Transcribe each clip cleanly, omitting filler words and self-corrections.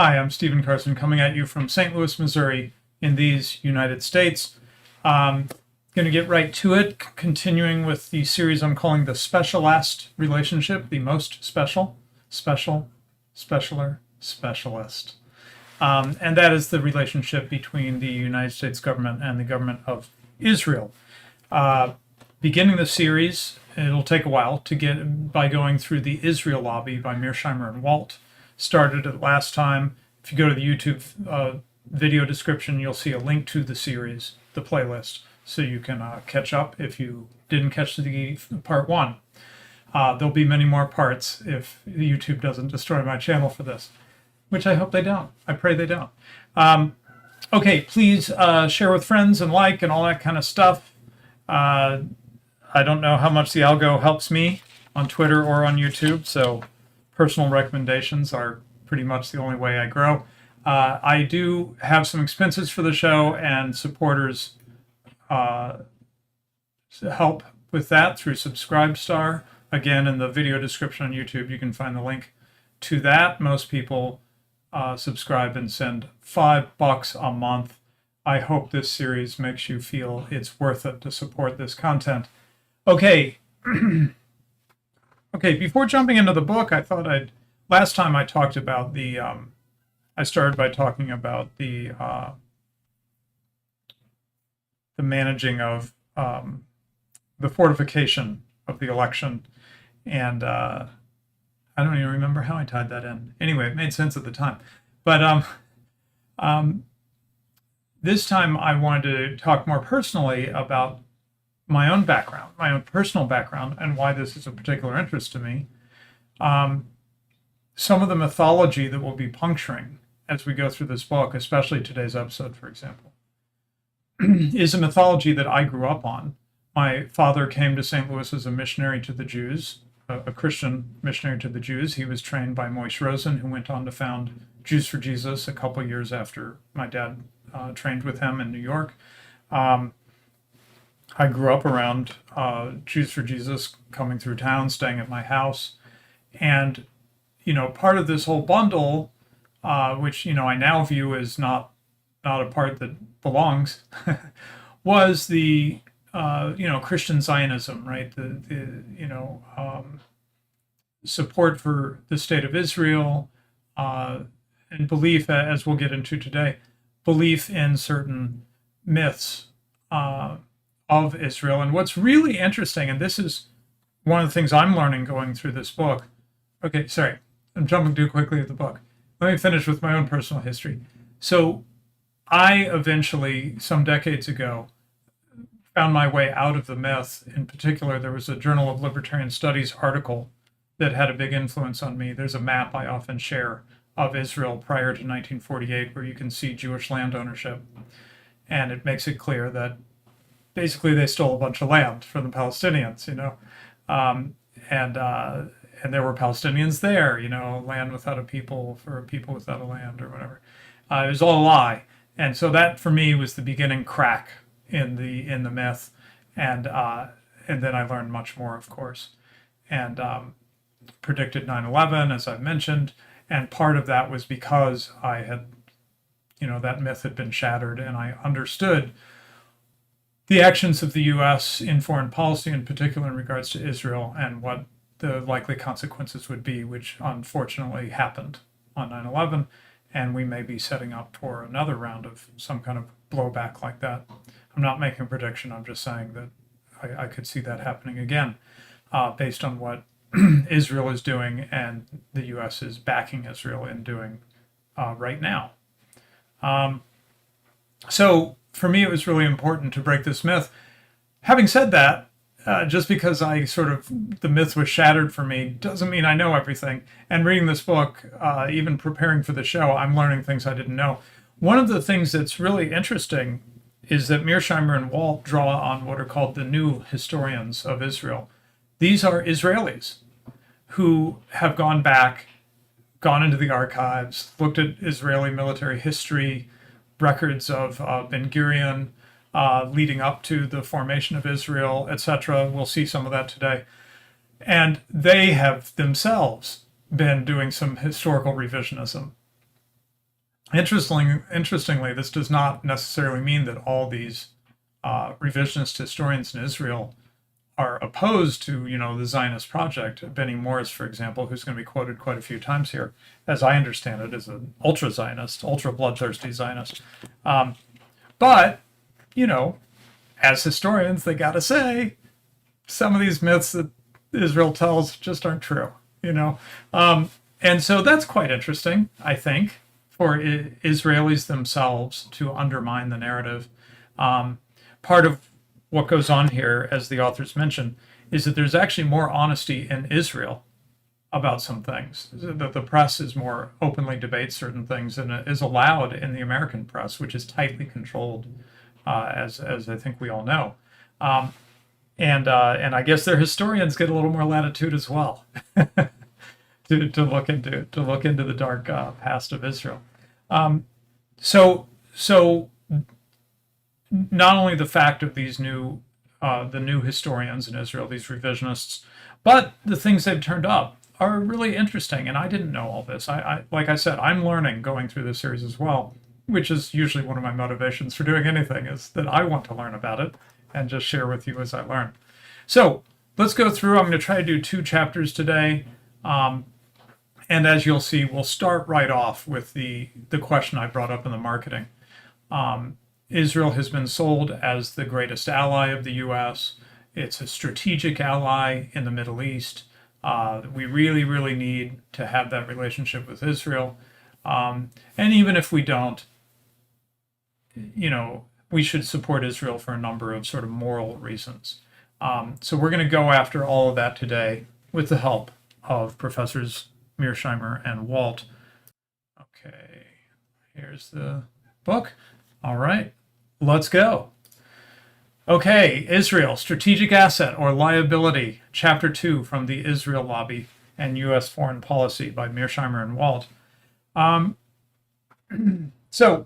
Hi, I'm Stephen Carson coming at you from St. Louis, Missouri in these United States. Going to get right to it, continuing with the series I'm calling the Specialest Relationship, the most special, special, specialer, specialist. And that is the relationship between the United States government and the government of Israel. Beginning the series, it'll take a while to get by going through the Israel Lobby by Mearsheimer and Walt. Started it last time. If you go to the YouTube video description, you'll see a link to the series, the playlist, so you can catch up if you didn't catch the part one. There'll be many more parts if YouTube doesn't destroy my channel for this, which I hope they don't. I pray they don't. Okay, please share with friends and like and all that kind of stuff. I don't know how much the algo helps me on Twitter or on YouTube, so personal recommendations are pretty much the only way I grow. I do have some expenses for the show, and supporters help with that through Subscribestar. Again, in the video description on YouTube, you can find the link to that. Most people subscribe and send $5 a month. I hope this series makes you feel it's worth it to support this content. Okay. Okay, before jumping into the book, I thought last time I talked about I started by talking about the managing of the fortification of the election, and I don't even remember how I tied that in. Anyway, it made sense at the time. But this time I wanted to talk more personally about my own background, my own personal background, and why this is a particular interest to me. Some of the mythology that we'll be puncturing as we go through this book, especially today's episode, for example, is a mythology that I grew up on. My father came to St. Louis as a missionary to the Jews, a Christian missionary to the Jews. He was trained by Moishe Rosen, who went on to found Jews for Jesus a couple years after my dad trained with him in New York. I grew up around Jews for Jesus coming through town, staying at my house. And, part of this whole bundle, which, I now view as not a part that belongs, was the, Christian Zionism, right? The support for the state of Israel, and belief, as we'll get into today, belief in certain myths of Israel. And what's really interesting, and this is one of the things I'm learning going through this book. Okay, sorry, I'm jumping too quickly at the book. Let me finish with my own personal history. So I eventually, some decades ago, found my way out of the myth. In particular, there was a Journal of Libertarian Studies article that had a big influence on me. There's a map I often share of Israel prior to 1948 where you can see Jewish land ownership. And it makes it clear that basically they stole a bunch of land from the Palestinians, and there were Palestinians there, land without a people for a people without a land or whatever. It was all a lie. And so that for me was the beginning crack in the myth. And then I learned much more, of course, and predicted 9/11, as I've mentioned. And part of that was because I had, that myth had been shattered, and I understood the actions of the U.S. in foreign policy, in particular in regards to Israel, and what the likely consequences would be, which unfortunately happened on 9/11, and we may be setting up for another round of some kind of blowback like that. I'm not making a prediction. I'm just saying that I could see that happening again, based on what Israel is doing and the U.S. is backing Israel in doing right now. So for me, it was really important to break this myth. Having said that, just because the myth was shattered for me doesn't mean I know everything. And reading this book, even preparing for the show, I'm learning things I didn't know. One of the things that's really interesting is that Mearsheimer and Walt draw on what are called the new historians of Israel. These are Israelis who have gone back, gone into the archives, looked at Israeli military history, records of Ben-Gurion, leading up to the formation of Israel, etc. We'll see some of that today. And they have themselves been doing some historical revisionism. Interestingly, this does not necessarily mean that all these revisionist historians in Israel are opposed to, the Zionist project. Benny Morris, for example, who's going to be quoted quite a few times here, as I understand it, is an ultra-Zionist, ultra-bloodthirsty Zionist. But, you know, as historians, they got to say some of these myths that Israel tells just aren't true, you know? And so that's quite interesting, I think, for Israelis themselves to undermine the narrative. Part of what goes on here, as the authors mention, is that there's actually more honesty in Israel about some things. That the press is more openly debates certain things than is allowed in the American press, which is tightly controlled, as I think we all know. And I guess their historians get a little more latitude as well to look into the dark past of Israel. So not only the fact of these the new historians in Israel, these revisionists, but the things they've turned up are really interesting. And I didn't know all this. I like I said, I'm learning going through this series as well, which is usually one of my motivations for doing anything, is that I want to learn about it and just share with you as I learn. So let's go through. I'm going to try to do 2 chapters today. And as you'll see, we'll start right off with the question I brought up in the marketing. Israel has been sold as the greatest ally of the U.S. It's a strategic ally in the Middle East. We really, really need to have that relationship with Israel. And even if we don't, we should support Israel for a number of sort of moral reasons. So we're going to go after all of that today with the help of Professors Mearsheimer and Walt. Okay, here's the book. All right, let's go. Okay, Israel, Strategic Asset or Liability, Chapter 2 from the Israel Lobby and U.S. Foreign Policy by Mearsheimer and Walt. So,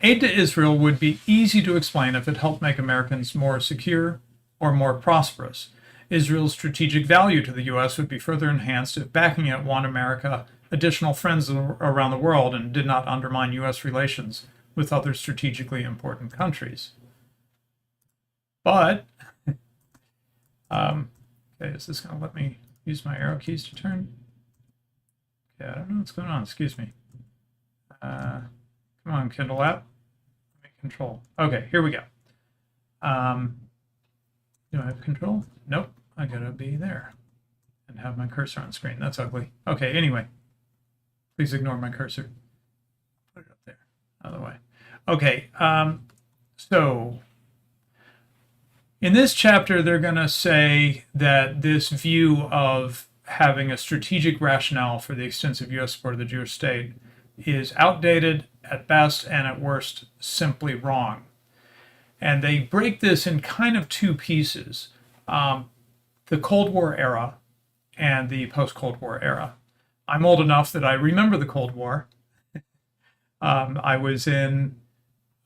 aid to Israel would be easy to explain if it helped make Americans more secure or more prosperous. Israel's strategic value to the U.S. would be further enhanced if backing it won America additional friends around the world and did not undermine U.S. relations with other strategically important countries. But, okay, is this going to let me use my arrow keys to turn? Okay, I don't know what's going on. Excuse me. Come on, Kindle app. Let me control. Okay, here we go. Do I have control? Nope. I gotta be there and have my cursor on screen. That's ugly. Okay, anyway, please ignore my cursor. Put it up there, out of the way. Okay, so in this chapter, they're gonna say that this view of having a strategic rationale for the extensive U.S. support of the Jewish state is outdated at best and at worst simply wrong. And they break this in kind of 2 pieces. The Cold War era and the post-Cold War era. I'm old enough that I remember the Cold War. I was in,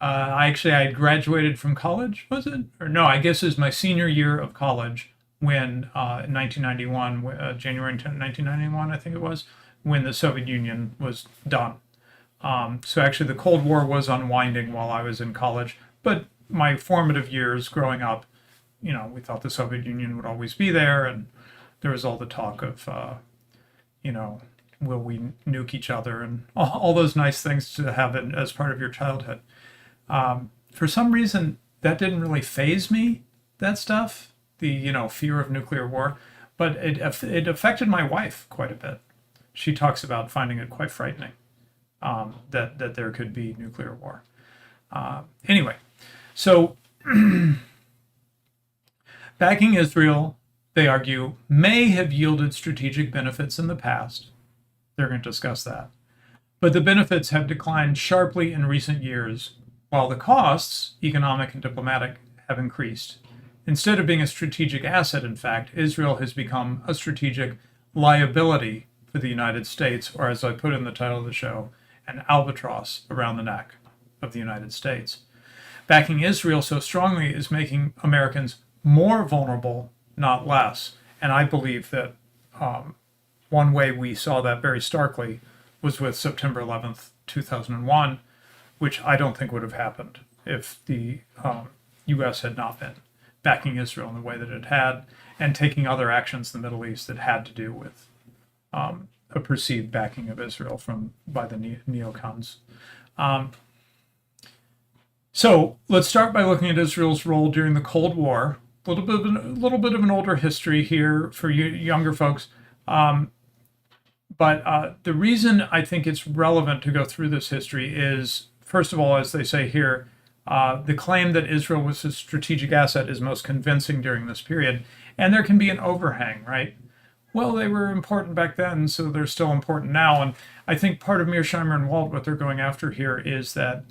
I had graduated from college, was it? Or no, I guess it was my senior year of college when, in 1991, January 1991, I think it was, when the Soviet Union was done. So actually the Cold War was unwinding while I was in college, but my formative years growing up, we thought the Soviet Union would always be there, and there was all the talk of, will we nuke each other, and all those nice things to have as part of your childhood. For some reason, that didn't really faze me, that stuff, the, fear of nuclear war, but it affected my wife quite a bit. She talks about finding it quite frightening, that there could be nuclear war. Anyway, so backing Israel, they argue, may have yielded strategic benefits in the past. They're going to discuss that. But the benefits have declined sharply in recent years, while the costs, economic and diplomatic, have increased. Instead of being a strategic asset, in fact, Israel has become a strategic liability for the United States, or as I put in the title of the show, an albatross around the neck of the United States. Backing Israel so strongly is making Americans more vulnerable, not less. And I believe that one way we saw that very starkly was with September 11th, 2001, which I don't think would have happened if the U.S. had not been backing Israel in the way that it had and taking other actions in the Middle East that had to do with a perceived backing of Israel by the neocons. So let's start by looking at Israel's role during the Cold War. A little bit of an older history here for you younger folks. But the reason I think it's relevant to go through this history is, first of all, as they say here, the claim that Israel was a strategic asset is most convincing during this period. And there can be an overhang, right? Well, they were important back then, so they're still important now. And I think part of Mearsheimer and Wald, what they're going after here is that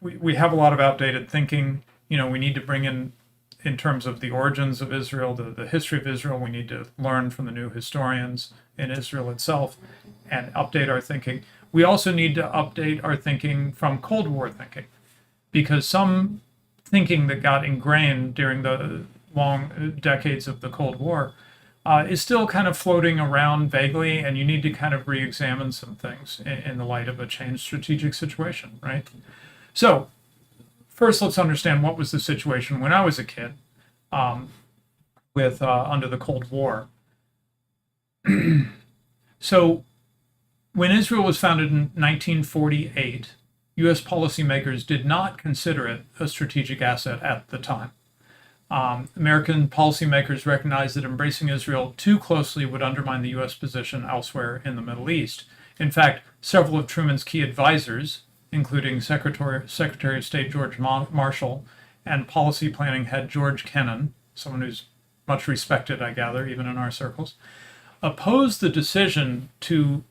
we have a lot of outdated thinking. We need to bring in terms of the origins of Israel, the history of Israel, we need to learn from the new historians in Israel itself and update our thinking. We also need to update our thinking from Cold War thinking, because some thinking that got ingrained during the long decades of the Cold War is still kind of floating around vaguely, and you need to kind of re-examine some things in the light of a changed strategic situation, right? So first, let's understand what was the situation when I was a kid under the Cold War. So when Israel was founded in 1948, U.S. policymakers did not consider it a strategic asset at the time. American policymakers recognized that embracing Israel too closely would undermine the U.S. position elsewhere in the Middle East. In fact, several of Truman's key advisors, including Secretary of State George Marshall and policy planning head George Kennan, someone who's much respected, I gather, even in our circles, opposed the decision to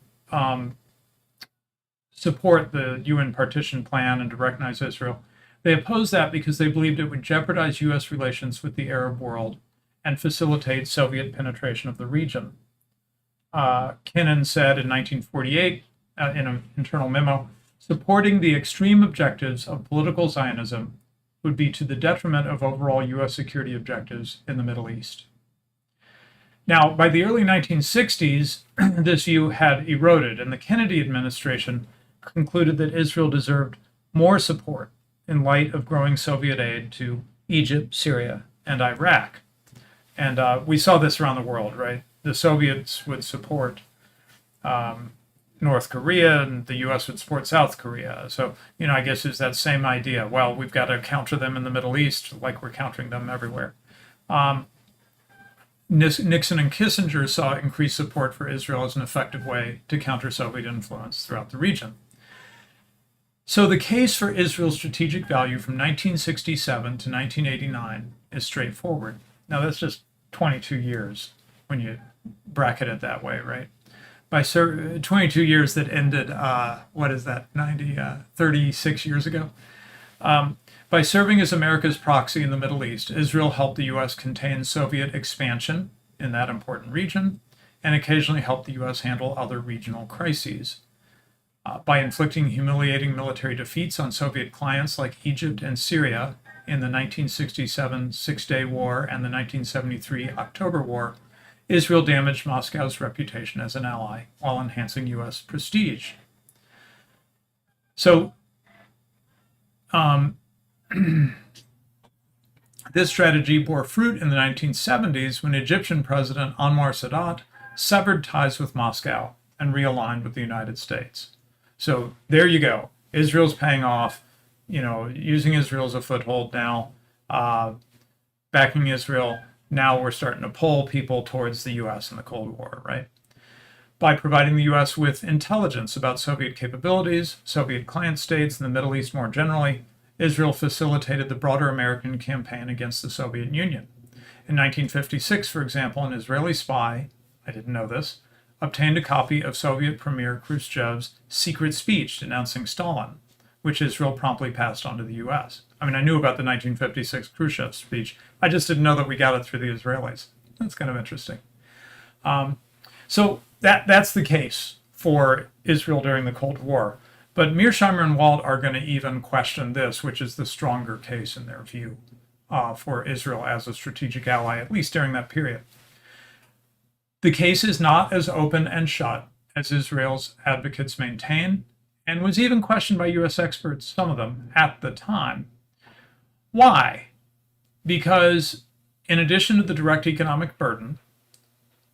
support the UN partition plan and to recognize Israel. They opposed that because they believed it would jeopardize U.S. relations with the Arab world and facilitate Soviet penetration of the region. Kennan said in 1948 in an internal memo, supporting the extreme objectives of political Zionism would be to the detriment of overall U.S. security objectives in the Middle East. Now, by the early 1960s, this view had eroded, and the Kennedy administration concluded that Israel deserved more support in light of growing Soviet aid to Egypt, Syria, and Iraq. And we saw this around the world, right? The Soviets would support North Korea, and the U.S. would support South Korea. So, I guess it's that same idea. Well, we've got to counter them in the Middle East like we're countering them everywhere. Nixon and Kissinger saw increased support for Israel as an effective way to counter Soviet influence throughout the region. So the case for Israel's strategic value from 1967 to 1989 is straightforward. Now, that's just 22 years when you bracket it that way, right? By 22 years that ended, 36 years ago? By serving as America's proxy in the Middle East, Israel helped the U.S. contain Soviet expansion in that important region and occasionally helped the U.S. handle other regional crises. By inflicting humiliating military defeats on Soviet clients like Egypt and Syria in the 1967 Six-Day War and the 1973 October War, Israel damaged Moscow's reputation as an ally while enhancing U.S. prestige. So, this strategy bore fruit in the 1970s when Egyptian President Anwar Sadat severed ties with Moscow and realigned with the United States. So there you go. Israel's paying off, using Israel as a foothold now, backing Israel. Now we're starting to pull people towards the U.S. in the Cold War, right? By providing the U.S. with intelligence about Soviet capabilities, Soviet client states, and the Middle East more generally, Israel facilitated the broader American campaign against the Soviet Union. In 1956, for example, an Israeli spy, I didn't know this, obtained a copy of Soviet Premier Khrushchev's secret speech denouncing Stalin, which Israel promptly passed on to the U.S. I mean, I knew about the 1956 Khrushchev speech. I just didn't know that we got it through the Israelis. That's kind of interesting. So that's the case for Israel during the Cold War. But Mearsheimer and Wald are going to even question this, which is the stronger case in their view for Israel as a strategic ally, at least during that period. The case is not as open and shut as Israel's advocates maintain, and was even questioned by U.S. experts, some of them, at the time. Why? Because in addition to the direct economic burden,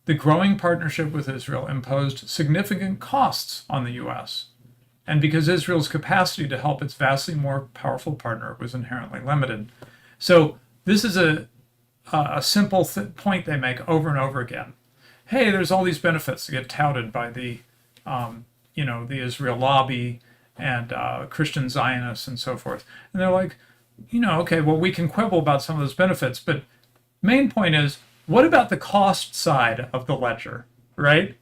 the growing partnership with Israel imposed significant costs on the U.S., and because Israel's capacity to help its vastly more powerful partner was inherently limited. So this is a simple point they make over and over again. Hey, there's all these benefits that get touted by the Israel lobby and Christian Zionists and so forth. And they're like, okay, well, we can quibble about some of those benefits, but main point is, what about the cost side of the ledger, right?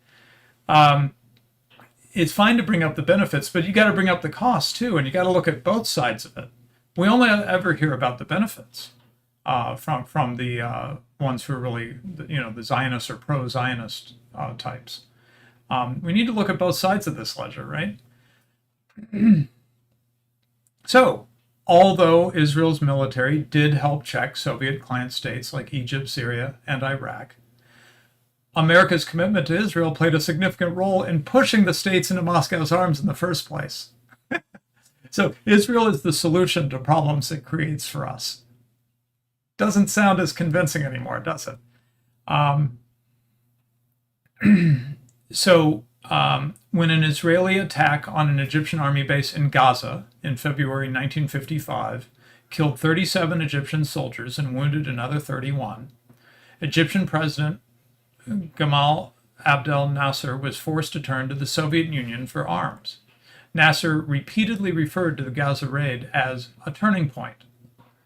It's fine to bring up the benefits, but you got to bring up the costs too, and you got to look at both sides of it. We only ever hear about the benefits from the ones who are really, the Zionists or pro-Zionist types. We need to look at both sides of this ledger, right? So, although Israel's military did help check Soviet client states like Egypt, Syria, and Iraq, America's commitment to Israel played a significant role in pushing the states into Moscow's arms in the first place. So Israel is the solution to problems it creates for us. Doesn't sound as convincing anymore, does it? When an Israeli attack on an Egyptian army base in Gaza in February 1955 killed 37 Egyptian soldiers and wounded another 31, Egyptian President Gamal Abdel Nasser was forced to turn to the Soviet Union for arms. Nasser repeatedly referred to the Gaza raid as a turning point.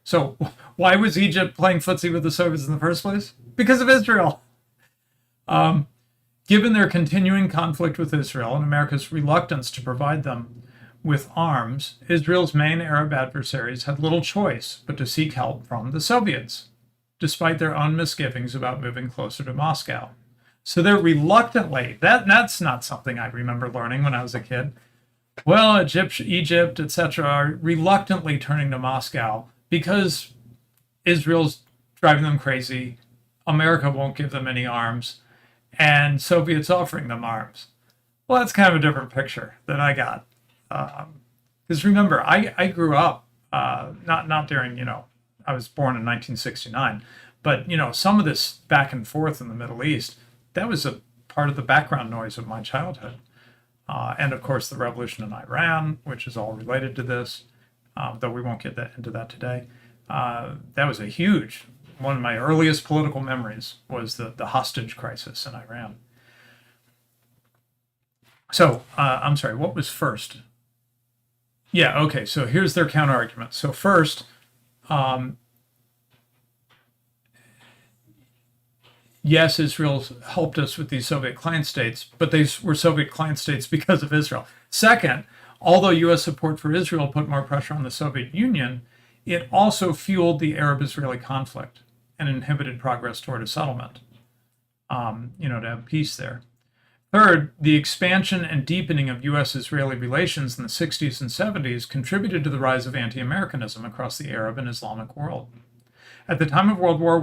So why was Egypt playing footsie with the Soviets in the first place? Because of Israel. Given their continuing conflict with Israel and America's reluctance to provide them with arms, Israel's main Arab adversaries had little choice but to seek help from the Soviets, despite their own misgivings about moving closer to Moscow. So they're reluctantly, that's not something I remember learning when I was a kid. Well, Egypt, etc., are reluctantly turning to Moscow because Israel's driving them crazy, America won't give them any arms, and Soviets offering them arms. Well, that's kind of a different picture than I got. Because remember, I grew up, not during, I was born in 1969, but, some of this back and forth in the Middle East, that was a part of the background noise of my childhood. And of course, the revolution in Iran, which is all related to this, though we won't get into that today. That was a huge, one of my earliest political memories was the hostage crisis in Iran. So, I'm sorry, what was first? Yeah, okay, so here's their counter argument. So first, yes, Israel helped us with these Soviet client states, but they were Soviet client states because of Israel. Second, although U.S. support for Israel put more pressure on the Soviet Union, it also fueled the Arab-Israeli conflict and inhibited progress toward a settlement, to have peace there. Third, the expansion and deepening of U.S.-Israeli relations in the 60s and 70s contributed to the rise of anti-Americanism across the Arab and Islamic world. At the time of World War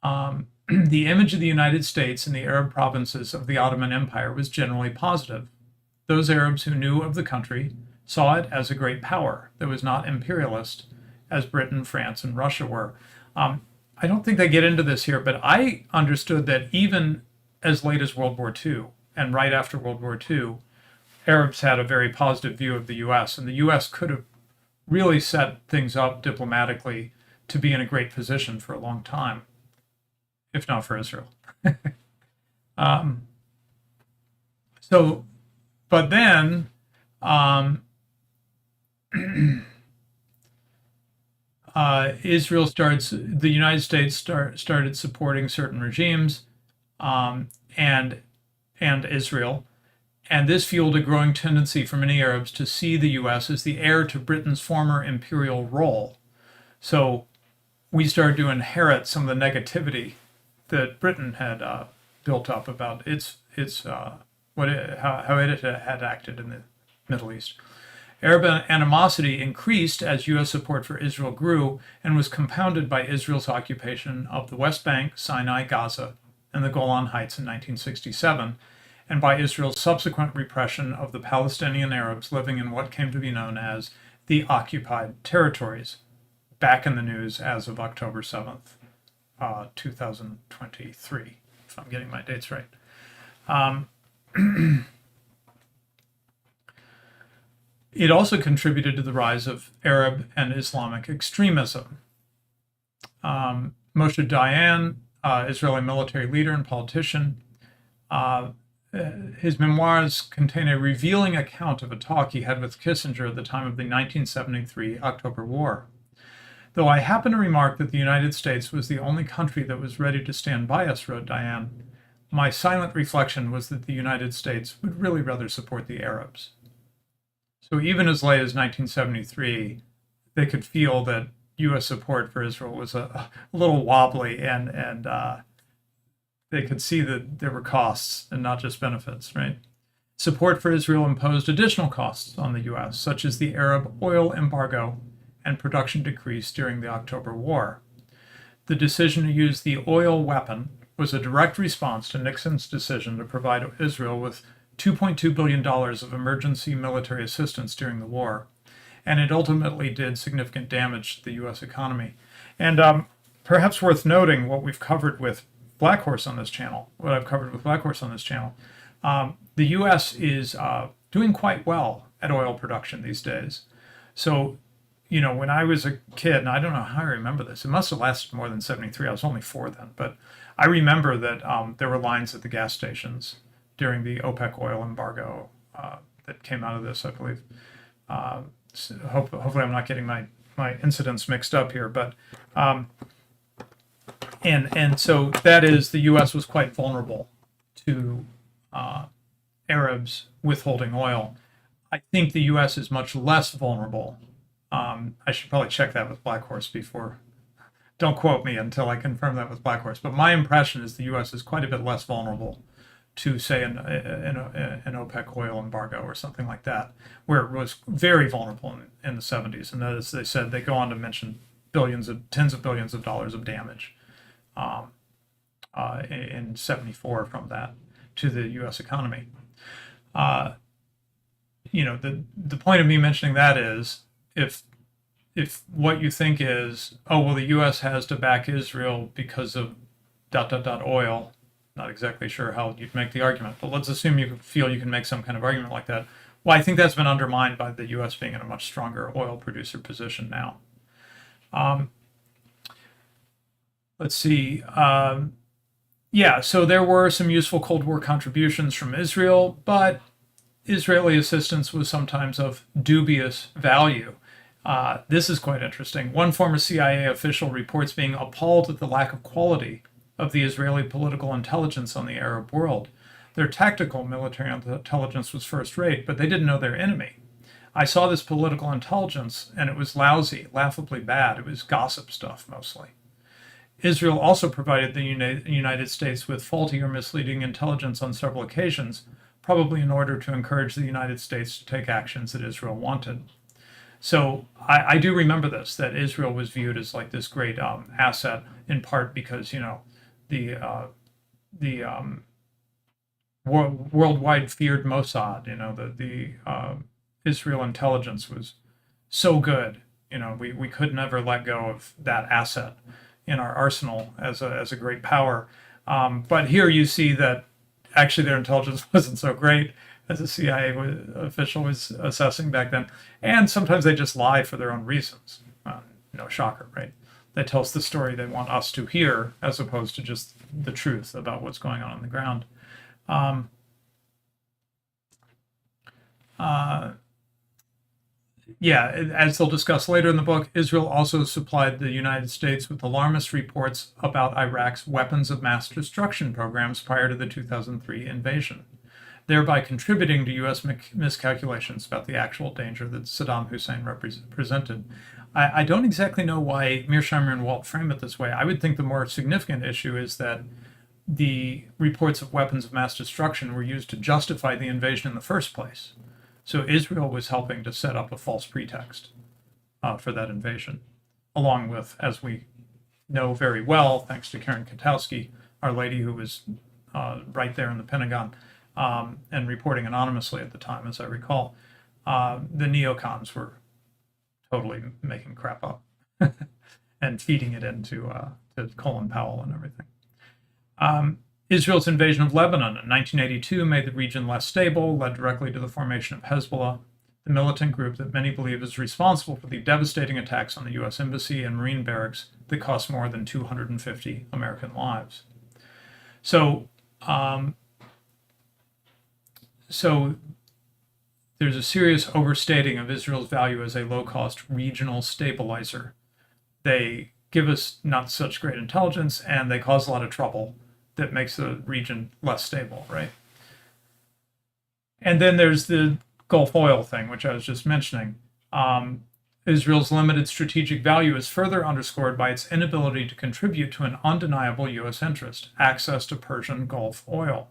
I, the image of the United States in the Arab provinces of the Ottoman Empire was generally positive. Those Arabs who knew of the country saw it as a great power that was not imperialist, as Britain, France, and Russia were. I don't think they get into this here, but I understood that even as late as World War II and right after World War II, Arabs had a very positive view of the U.S., and the U.S. could have really set things up diplomatically to be in a great position for a long time, if not for Israel. But then, the United States started supporting certain regimes, and Israel, and this fueled a growing tendency for many Arabs to see the U.S. as the heir to Britain's former imperial role. So we started to inherit some of the negativity that Britain had built up about how it had acted in the Middle East. Arab animosity increased as U.S. support for Israel grew and was compounded by Israel's occupation of the West Bank, Sinai, Gaza, and the Golan Heights in 1967, and by Israel's subsequent repression of the Palestinian Arabs living in what came to be known as the occupied territories, back in the news as of October 7th, 2023, if I'm getting my dates right. It also contributed to the rise of Arab and Islamic extremism. Moshe Dayan, Israeli military leader and politician, his memoirs contain a revealing account of a talk he had with Kissinger at the time of the 1973 October War. Though I happen to remark that the United States was the only country that was ready to stand by us, wrote Dayan, my silent reflection was that the United States would really rather support the Arabs. So even as late as 1973, they could feel that U.S. support for Israel was a little wobbly, and they could see that there were costs and not just benefits, right? Support for Israel imposed additional costs on the U.S., such as the Arab oil embargo and production decrease during the October War. The decision to use the oil weapon was a direct response to Nixon's decision to provide Israel with $2.2 billion of emergency military assistance during the war, and it ultimately did significant damage to the U.S. economy. And perhaps worth noting what we've covered with Black Horse on this channel, what I've covered with Black Horse on this channel, the U.S. is doing quite well at oil production these days. So, you know, when I was a kid, and I don't know how I remember this, it must have lasted more than 73. I was only 4 then, but I remember that there were lines at the gas stations during the OPEC oil embargo that came out of this, I believe. So hopefully I'm not getting my incidents mixed up here, but and so that is, the U.S. was quite vulnerable to Arabs withholding oil. I think the U.S. is much less vulnerable. I should probably check that with Black Horse before. Don't quote me until I confirm that with Black Horse. But my impression is the U.S. is quite a bit less vulnerable to, say, an OPEC oil embargo or something like that, where it was very vulnerable in the 70s. And as they said, they go on to mention tens of billions of dollars of damage in 74 from that to the U.S. economy. You know, the point of me mentioning that is, if what you think is, oh, well, the U.S. has to back Israel because of ... oil, not exactly sure how you'd make the argument, but let's assume you feel you can make some kind of argument like that. Well, I think that's been undermined by the U.S. being in a much stronger oil producer position now. Let's see. Yeah, so there were some useful Cold War contributions from Israel, but Israeli assistance was sometimes of dubious value. This is quite interesting. One former CIA official reports being appalled at the lack of quality of the Israeli political intelligence on the Arab world. Their tactical military intelligence was first rate, but they didn't know their enemy. I saw this political intelligence, and it was lousy, laughably bad. It was gossip stuff, mostly. Israel also provided the United States with faulty or misleading intelligence on several occasions, probably in order to encourage the United States to take actions that Israel wanted. So I do remember this, that Israel was viewed as like this great asset, in part because, you know, the worldwide feared Mossad, you know, the Israel intelligence was so good, you know, we could never let go of that asset in our arsenal as a great power. But here you see that actually their intelligence wasn't so great as a CIA official was assessing back then. And sometimes they just lie for their own reasons. No shocker, right? They tell us the story they want us to hear, as opposed to just the truth about what's going on the ground. Yeah, as they'll discuss later in the book, Israel also supplied the United States with alarmist reports about Iraq's weapons of mass destruction programs prior to the 2003 invasion, thereby contributing to U.S. miscalculations about the actual danger that Saddam Hussein represented. I don't exactly know why Mearsheimer and Walt frame it this way. I would think the more significant issue is that the reports of weapons of mass destruction were used to justify the invasion in the first place. So Israel was helping to set up a false pretext for that invasion, along with, as we know very well, thanks to Karen Katowski, Our Lady, who was right there in the Pentagon, and reporting anonymously at the time, as I recall. The neocons were totally making crap up and feeding it into to Colin Powell and everything. Israel's invasion of Lebanon in 1982 made the region less stable, led directly to the formation of Hezbollah, the militant group that many believe is responsible for the devastating attacks on the U.S. Embassy and Marine barracks that cost more than 250 American lives. So there's a serious overstating of Israel's value as a low-cost regional stabilizer. They give us not such great intelligence, and they cause a lot of trouble that makes the region less stable, right? And then there's the Gulf oil thing, which I was just mentioning. Israel's limited strategic value is further underscored by its inability to contribute to an undeniable U.S. interest, access to Persian Gulf oil.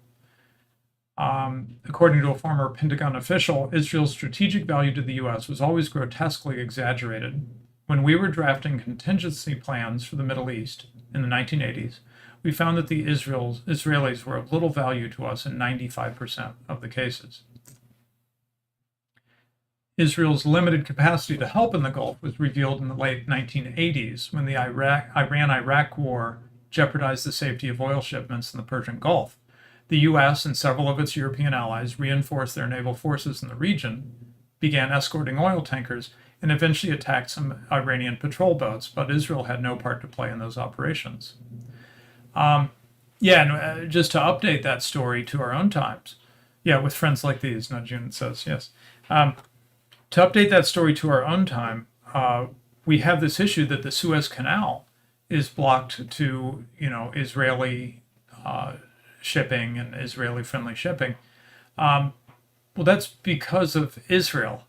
According to a former Pentagon official, Israel's strategic value to the U.S. was always grotesquely exaggerated. When we were drafting contingency plans for the Middle East in the 1980s, we found that the Israelis were of little value to us in 95% of the cases. Israel's limited capacity to help in the Gulf was revealed in the late 1980s when the Iran-Iraq war jeopardized the safety of oil shipments in the Persian Gulf. The U.S. and several of its European allies reinforced their naval forces in the region, began escorting oil tankers, and eventually attacked some Iranian patrol boats, but Israel had no part to play in those operations. Just to update that story to our own times. Yeah, with friends like these, not June says, yes. To update that story to our own time, we have this issue that the Suez Canal is blocked to, Israeli shipping and Israeli-friendly shipping. Well, that's because of Israel.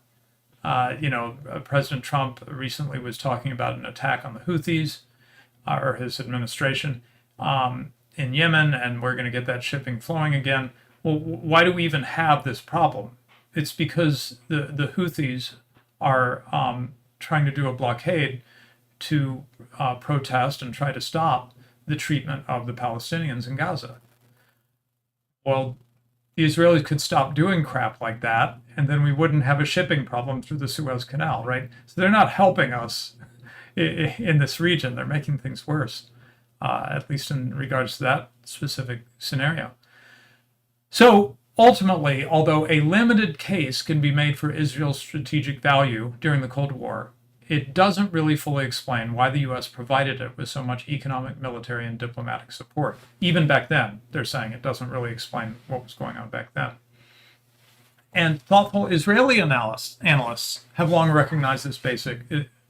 President Trump recently was talking about an attack on the Houthis, or his administration, in Yemen, and we're going to get that shipping flowing again. Well, why do we even have this problem? It's because the Houthis are trying to do a blockade to protest and try to stop the treatment of the Palestinians in Gaza. Well, the Israelis could stop doing crap like that, and then we wouldn't have a shipping problem through the Suez Canal, right? So they're not helping us in this region. They're making things worse, at least in regards to that specific scenario. So ultimately, although a limited case can be made for Israel's strategic value during the Cold War, it doesn't really fully explain why the U.S. provided it with so much economic, military, and diplomatic support. Even back then, they're saying it doesn't really explain what was going on back then. And thoughtful Israeli analysts have long recognized this basic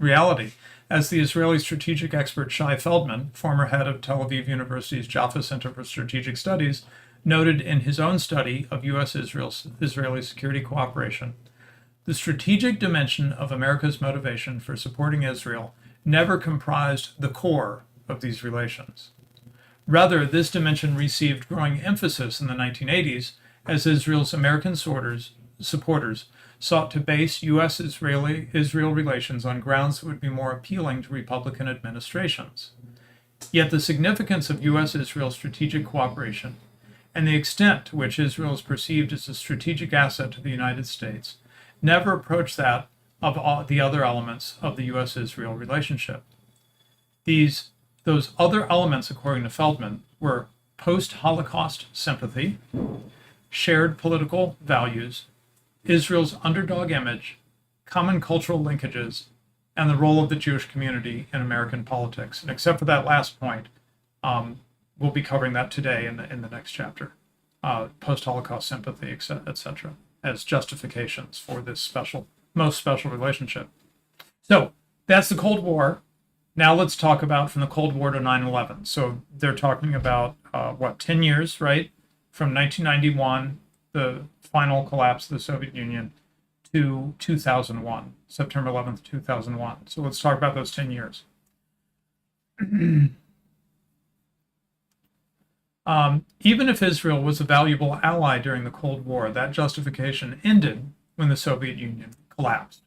reality, as the Israeli strategic expert Shai Feldman, former head of Tel Aviv University's Jaffa Center for Strategic Studies, noted in his own study of U.S.-Israeli security cooperation. The strategic dimension of America's motivation for supporting Israel never comprised the core of these relations. Rather, this dimension received growing emphasis in the 1980s as Israel's American supporters sought to base U.S.-Israel relations on grounds that would be more appealing to Republican administrations. Yet the significance of U.S.-Israel strategic cooperation and the extent to which Israel is perceived as a strategic asset to the United States never approached that of all the other elements of the U.S.-Israel relationship. Those other elements, according to Feldman, were post-Holocaust sympathy, shared political values, Israel's underdog image, common cultural linkages, and the role of the Jewish community in American politics. And except for that last point, we'll be covering that today in the next chapter, post-Holocaust sympathy, etc., as justifications for this most special relationship. So that's the Cold War. Now let's talk about from the Cold War to 9/11. So they're talking about 10 years, right? From 1991, the final collapse of the Soviet Union, to 2001, September 11th, 2001. So let's talk about those 10 years. Even if Israel was a valuable ally during the Cold War, that justification ended when the Soviet Union collapsed.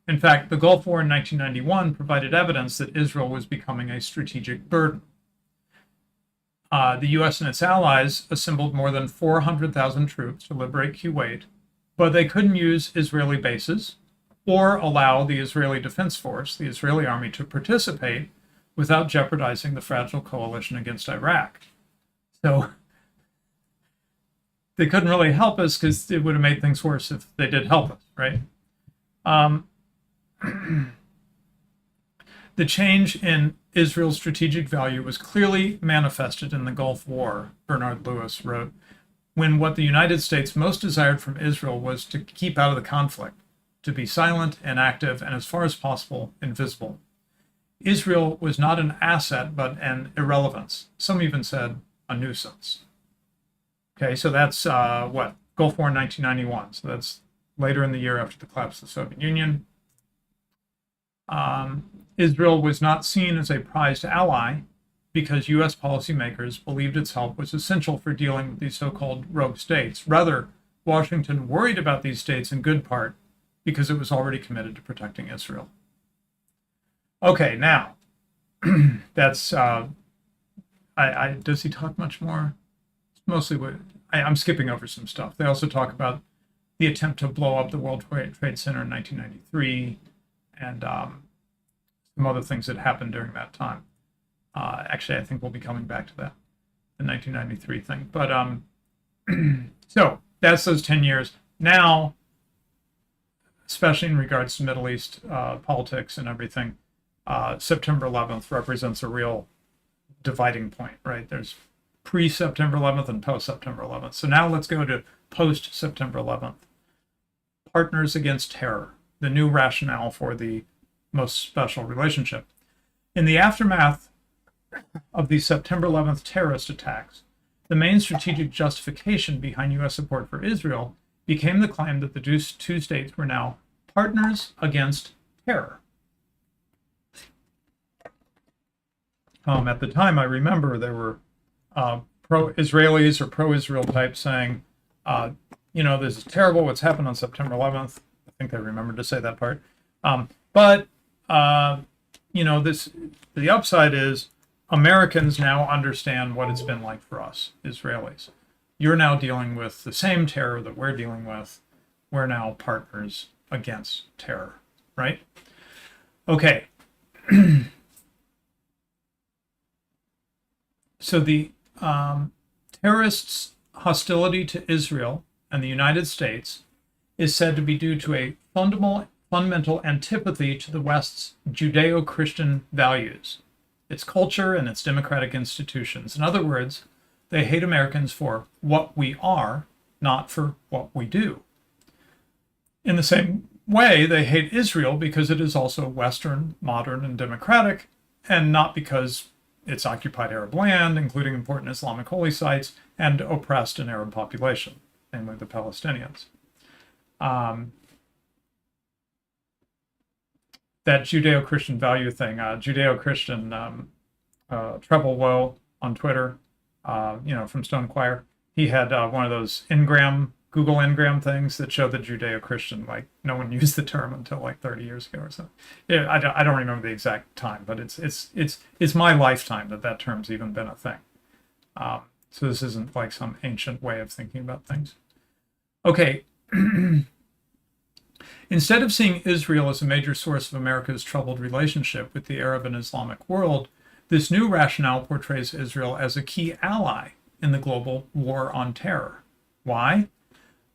In fact, the Gulf War in 1991 provided evidence that Israel was becoming a strategic burden. The U.S. and its allies assembled more than 400,000 troops to liberate Kuwait, but they couldn't use Israeli bases or allow the Israeli Defense Force, the Israeli army, to participate without jeopardizing the fragile coalition against Iraq. So they couldn't really help us because it would have made things worse if they did help us, right? The change in Israel's strategic value was clearly manifested in the Gulf War, Bernard Lewis wrote, when what the United States most desired from Israel was to keep out of the conflict, to be silent, inactive, and as far as possible, invisible. Israel was not an asset, but an irrelevance. Some even said a nuisance. Okay, so that's Gulf War in 1991. So that's later in the year after the collapse of the Soviet Union. Israel was not seen as a prized ally because U.S. policymakers believed its help was essential for dealing with these so-called rogue states. Rather, Washington worried about these states in good part because it was already committed to protecting Israel. Okay, now, that's, does he talk much more? It's mostly what, I'm skipping over some stuff. They also talk about the attempt to blow up the World Trade Center in 1993 and some other things that happened during that time. Actually, I think we'll be coming back to that, the 1993 thing. But so that's those 10 years. Now, especially in regards to Middle East politics and everything, September 11th represents a real dividing point, right? There's pre-September 11th and post-September 11th. So now let's go to post-September 11th. Partners against terror, the new rationale for the most special relationship. In the aftermath of the September 11th terrorist attacks, the main strategic justification behind U.S. support for Israel became the claim that the two states were now partners against terror. At the time, I remember there were pro-Israelis or pro-Israel types saying, this is terrible what's happened on September 11th. I think I remembered to say that part. But the upside is Americans now understand what it's been like for us, Israelis. You're now dealing with the same terror that we're dealing with. We're now partners against terror, right? Okay. So the terrorists' hostility to Israel and the United States is said to be due to a fundamental antipathy to the West's Judeo-Christian values, its culture, and its democratic institutions. In other words, they hate Americans for what we are, not for what we do. In the same way, they hate Israel because it is also Western, modern, and democratic, and not because it's occupied Arab land, including important Islamic holy sites, and oppressed an Arab population, namely the Palestinians. That Judeo-Christian value thing, Judeo-Christian Treble Woe on Twitter, from Stone Choir, he had one of those Google Ngram things that showed the Judeo-Christian, like no one used the term until like 30 years ago or something. Yeah, I don't remember the exact time, but it's my lifetime that term's even been a thing. So this isn't like some ancient way of thinking about things. Okay. Instead of seeing Israel as a major source of America's troubled relationship with the Arab and Islamic world, this new rationale portrays Israel as a key ally in the global war on terror. Why?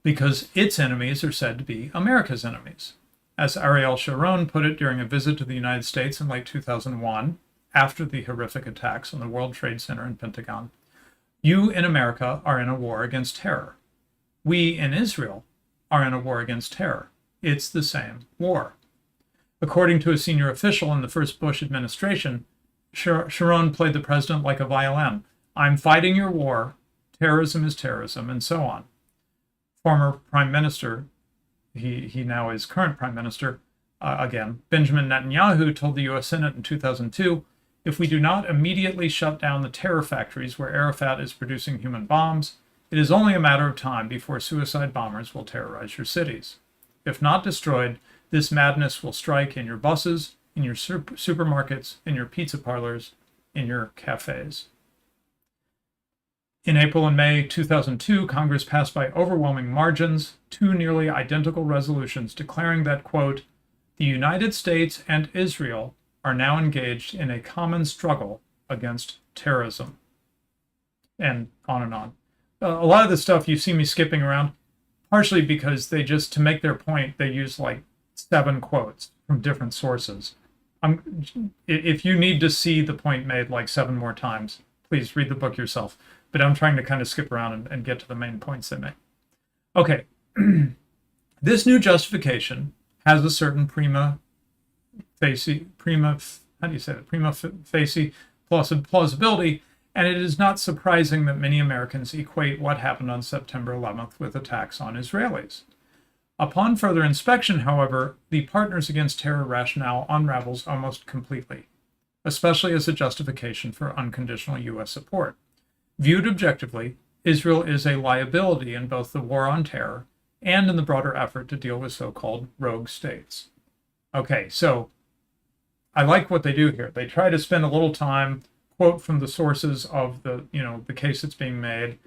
Because its enemies are said to be America's enemies. As Ariel Sharon put it during a visit to the United States in late 2001, after the horrific attacks on the World Trade Center and Pentagon, you in America are in a war against terror. We in Israel are in a war against terror. It's the same war. According to a senior official in the first Bush administration, Sharon played the president like a violin. I'm fighting your war. Terrorism is terrorism, and so on. Former prime minister, he now is current prime minister, again, Benjamin Netanyahu told the U.S. Senate in 2002, if we do not immediately shut down the terror factories where Arafat is producing human bombs, it is only a matter of time before suicide bombers will terrorize your cities. If not destroyed, this madness will strike in your buses, in your supermarkets, in your pizza parlors, in your cafes. In April and May 2002, Congress passed by overwhelming margins two nearly identical resolutions declaring that, quote, the United States and Israel are now engaged in a common struggle against terrorism. And on and on. A lot of the stuff you see me skipping around, partially because they just, to make their point, they use like 7 quotes from different sources. If you need to see the point made like 7 more times, please read the book yourself. But I'm trying to kind of skip around and get to the main points they make. Okay, this new justification has a certain prima facie plausibility, and it is not surprising that many Americans equate what happened on September 11th with attacks on Israelis. Upon further inspection, however, the Partners Against Terror rationale unravels almost completely, especially as a justification for unconditional U.S. support. Viewed objectively, Israel is a liability in both the war on terror and in the broader effort to deal with so-called rogue states. Okay, so I like what they do here. They try to spend a little time, quote from the sources of the case that's being made,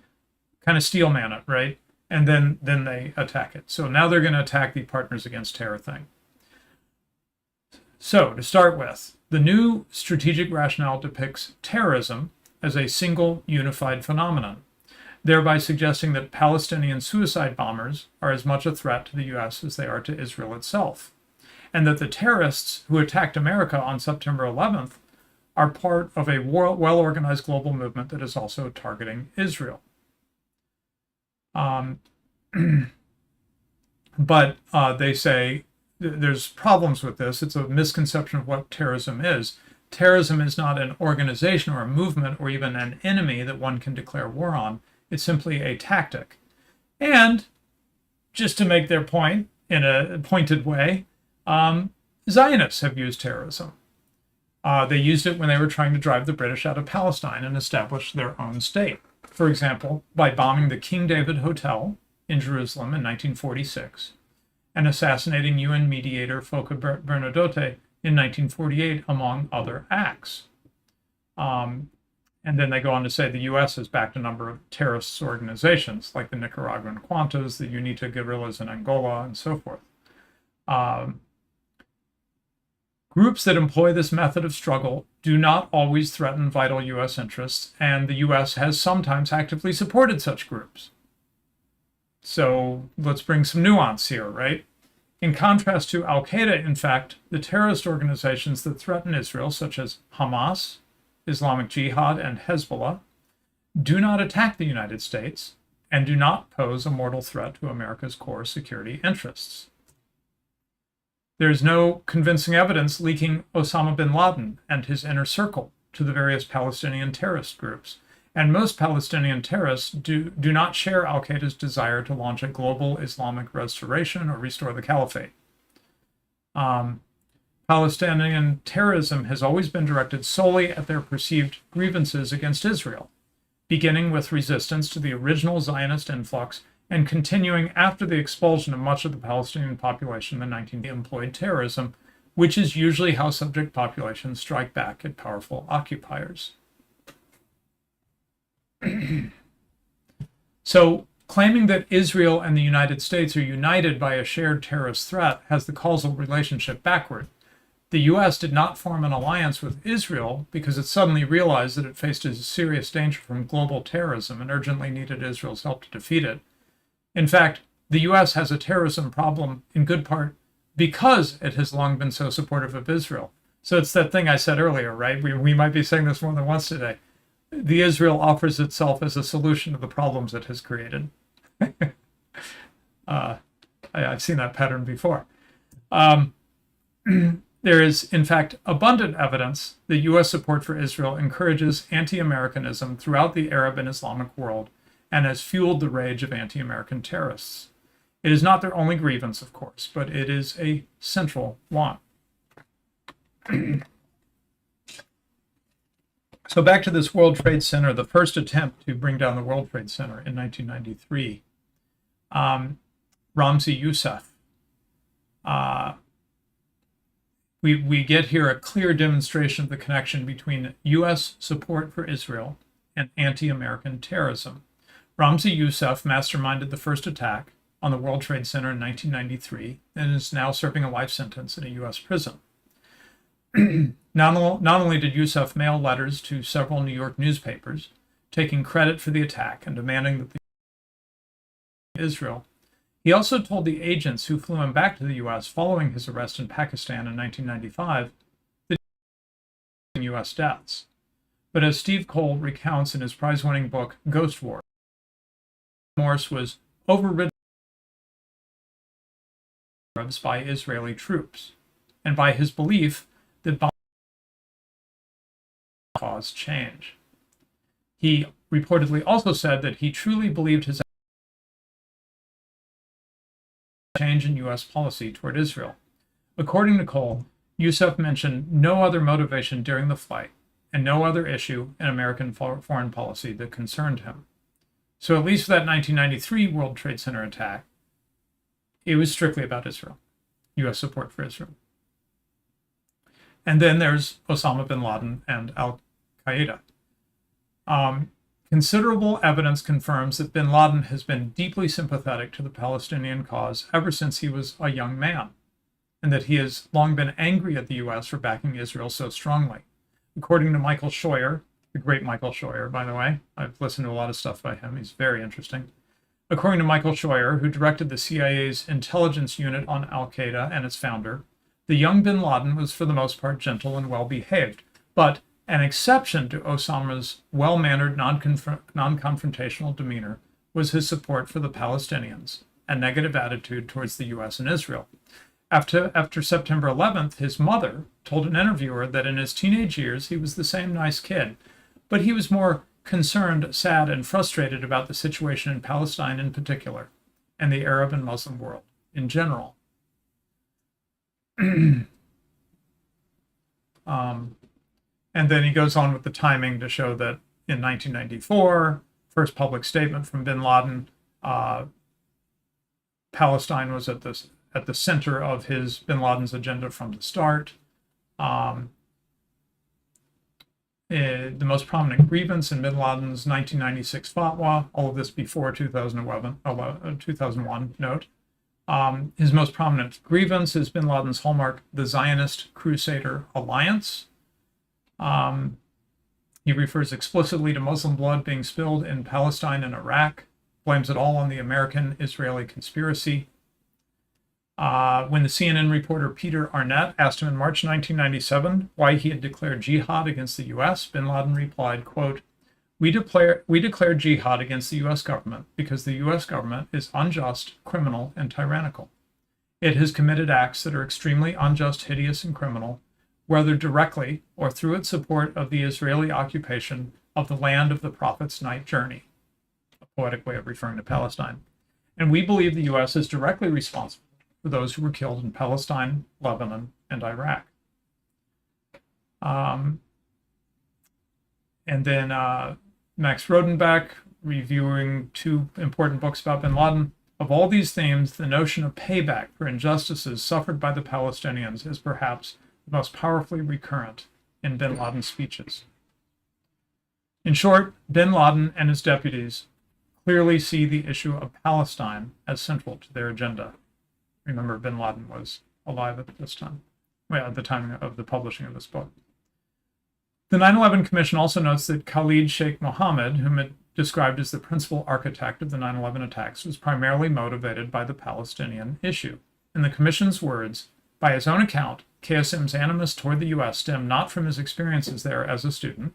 kind of steelman it, right? And then they attack it. So now they're going to attack the Partners Against Terror thing. So to start with, the new strategic rationale depicts terrorism as a single unified phenomenon, thereby suggesting that Palestinian suicide bombers are as much a threat to the U.S. as they are to Israel itself, and that the terrorists who attacked America on September 11th are part of a well-organized global movement that is also targeting Israel. But they say there's problems with this. It's a misconception of what terrorism is. Terrorism is not an organization or a movement or even an enemy that one can declare war on. It's simply a tactic. And just to make their point in a pointed way, Zionists have used terrorism. They used it when they were trying to drive the British out of Palestine and establish their own state. For example, by bombing the King David Hotel in Jerusalem in 1946 and assassinating UN mediator Foca Bernadotte in 1948, among other acts. And then they go on to say the U.S. has backed a number of terrorist organizations like the Nicaraguan Quantas, the UNITA guerrillas in Angola, and so forth. Groups that employ this method of struggle do not always threaten vital U.S. interests, and the U.S. has sometimes actively supported such groups. So let's bring some nuance here, right? In contrast to Al-Qaeda, in fact, the terrorist organizations that threaten Israel, such as Hamas, Islamic Jihad, and Hezbollah, do not attack the United States and do not pose a mortal threat to America's core security interests. There's no convincing evidence linking Osama bin Laden and his inner circle to the various Palestinian terrorist groups, and most Palestinian terrorists do not share Al-Qaeda's desire to launch a global Islamic restoration or restore the caliphate. Palestinian terrorism has always been directed solely at their perceived grievances against Israel, beginning with resistance to the original Zionist influx and continuing after the expulsion of much of the Palestinian population in the 19th employed terrorism, which is usually how subject populations strike back at powerful occupiers. So, claiming that Israel and the United States are united by a shared terrorist threat has the causal relationship backward. The U.S. did not form an alliance with Israel because it suddenly realized that it faced a serious danger from global terrorism and urgently needed Israel's help to defeat it. In fact, the U.S. has a terrorism problem in good part because it has long been so supportive of Israel. So it's that thing I said earlier, right? We might be saying this more than once today. The Israel offers itself as a solution to the problems it has created. I've seen that pattern before. There is, in fact, abundant evidence that U.S. support for Israel encourages anti-Americanism throughout the Arab and Islamic world and has fueled the rage of anti-American terrorists. It is not their only grievance, of course, but it is a central one. So back to this World Trade Center, the first attempt to bring down the World Trade Center in 1993. Ramzi Youssef. We get here a clear demonstration of the connection between U.S. support for Israel and anti-American terrorism. Ramzi Youssef masterminded the first attack on the World Trade Center in 1993 and is now serving a life sentence in a U.S. prison. Not only did Youssef mail letters to several New York newspapers, taking credit for the attack and demanding that Israel, he also told the agents who flew him back to the U.S. following his arrest in Pakistan in 1995 that he was U.S. deaths. But as Steve Cole recounts in his prize-winning book Ghost War, Morse was overridden by Israeli troops, and by his belief that bombs cause change. He reportedly also said that he truly believed his change in U.S. policy toward Israel. According to Cole, Youssef mentioned no other motivation during the flight and no other issue in American foreign policy that concerned him. So at least for that 1993 World Trade Center attack, it was strictly about Israel, U.S. support for Israel. And then there's Osama bin Laden and al-Qaeda. Considerable evidence confirms that bin Laden has been deeply sympathetic to the Palestinian cause ever since he was a young man, and that he has long been angry at the U.S. for backing Israel so strongly. According to Michael Scheuer, the great Michael Scheuer, by the way, I've listened to a lot of stuff by him, he's very interesting. According to Michael Scheuer, who directed the CIA's intelligence unit on al-Qaeda and its founder, the young bin Laden was for the most part gentle and well-behaved, but an exception to Osama's well-mannered, non-confrontational demeanor was his support for the Palestinians and negative attitude towards the U.S. and Israel. After September 11th, his mother told an interviewer that in his teenage years he was the same nice kid, but he was more concerned, sad, and frustrated about the situation in Palestine in particular, and the Arab and Muslim world in general. And then he goes on with the timing to show that in 1994, first public statement from bin Laden, Palestine was at the center of bin Laden's agenda from the start. The most prominent grievance in bin Laden's 1996 fatwa, all of this before 2001, note. His most prominent grievance is bin Laden's hallmark, the Zionist Crusader Alliance. He refers explicitly to Muslim blood being spilled in Palestine and Iraq, blames it all on the American-Israeli conspiracy. When the CNN reporter Peter Arnett asked him in March 1997 why he had declared jihad against the U.S., bin Laden replied, quote, we declare jihad against the U.S. government because the U.S. government is unjust, criminal, and tyrannical. It has committed acts that are extremely unjust, hideous, and criminal, whether directly or through its support of the Israeli occupation of the land of the prophet's night journey, a poetic way of referring to Palestine. And we believe the U.S. is directly responsible for those who were killed in Palestine, Lebanon, and Iraq. And then Max Rodenbach, reviewing two important books about bin Laden. Of all these themes, the notion of payback for injustices suffered by the Palestinians is perhaps the most powerfully recurrent in bin Laden's speeches. In short, bin Laden and his deputies clearly see the issue of Palestine as central to their agenda. Remember, bin Laden was alive at this time, well, at the time of the publishing of this book. The 9/11 Commission also notes that Khalid Sheikh Mohammed, whom it described as the principal architect of the 9/11 attacks, was primarily motivated by the Palestinian issue. In the Commission's words, by his own account, KSM's animus toward the U.S. stemmed not from his experiences there as a student,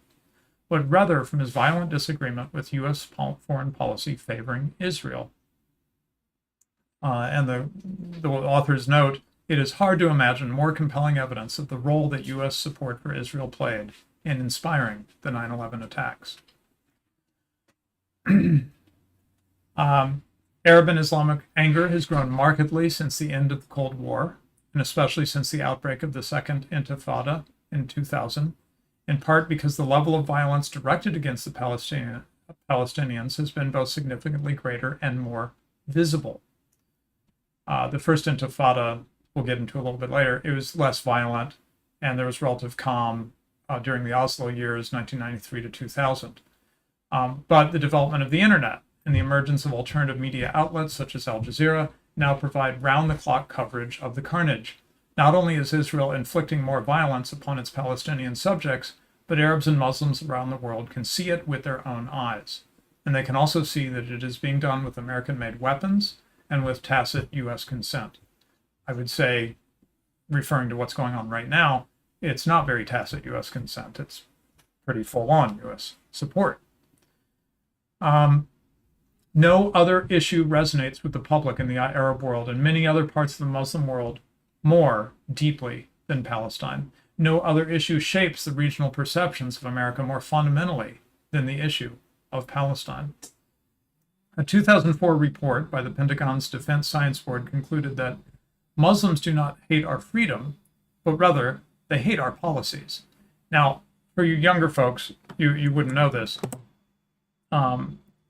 but rather from his violent disagreement with U.S. foreign policy favoring Israel. And the authors note, it is hard to imagine more compelling evidence of the role that U.S. support for Israel played in inspiring the 9/11 attacks. Arab and Islamic anger has grown markedly since the end of the Cold War, and especially since the outbreak of the Second Intifada in 2000, in part because the level of violence directed against the Palestinians has been both significantly greater and more visible. The First Intifada, we'll get into a little bit later, it was less violent, and there was relative calm during the Oslo years, 1993 to 2000. But the development of the internet and the emergence of alternative media outlets such as Al Jazeera now provide round-the-clock coverage of the carnage. Not only is Israel inflicting more violence upon its Palestinian subjects, but Arabs and Muslims around the world can see it with their own eyes. And they can also see that it is being done with American-made weapons and with tacit U.S. consent. I would say, referring to what's going on right now, it's not very tacit U.S. consent. It's pretty full-on U.S. support. No other issue resonates with the public in the Arab world and many other parts of the Muslim world more deeply than Palestine. No other issue shapes the regional perceptions of America more fundamentally than the issue of Palestine. A 2004 report by the Pentagon's Defense Science Board concluded that Muslims do not hate our freedom, but rather they hate our policies. Now, for you younger folks, you wouldn't know this.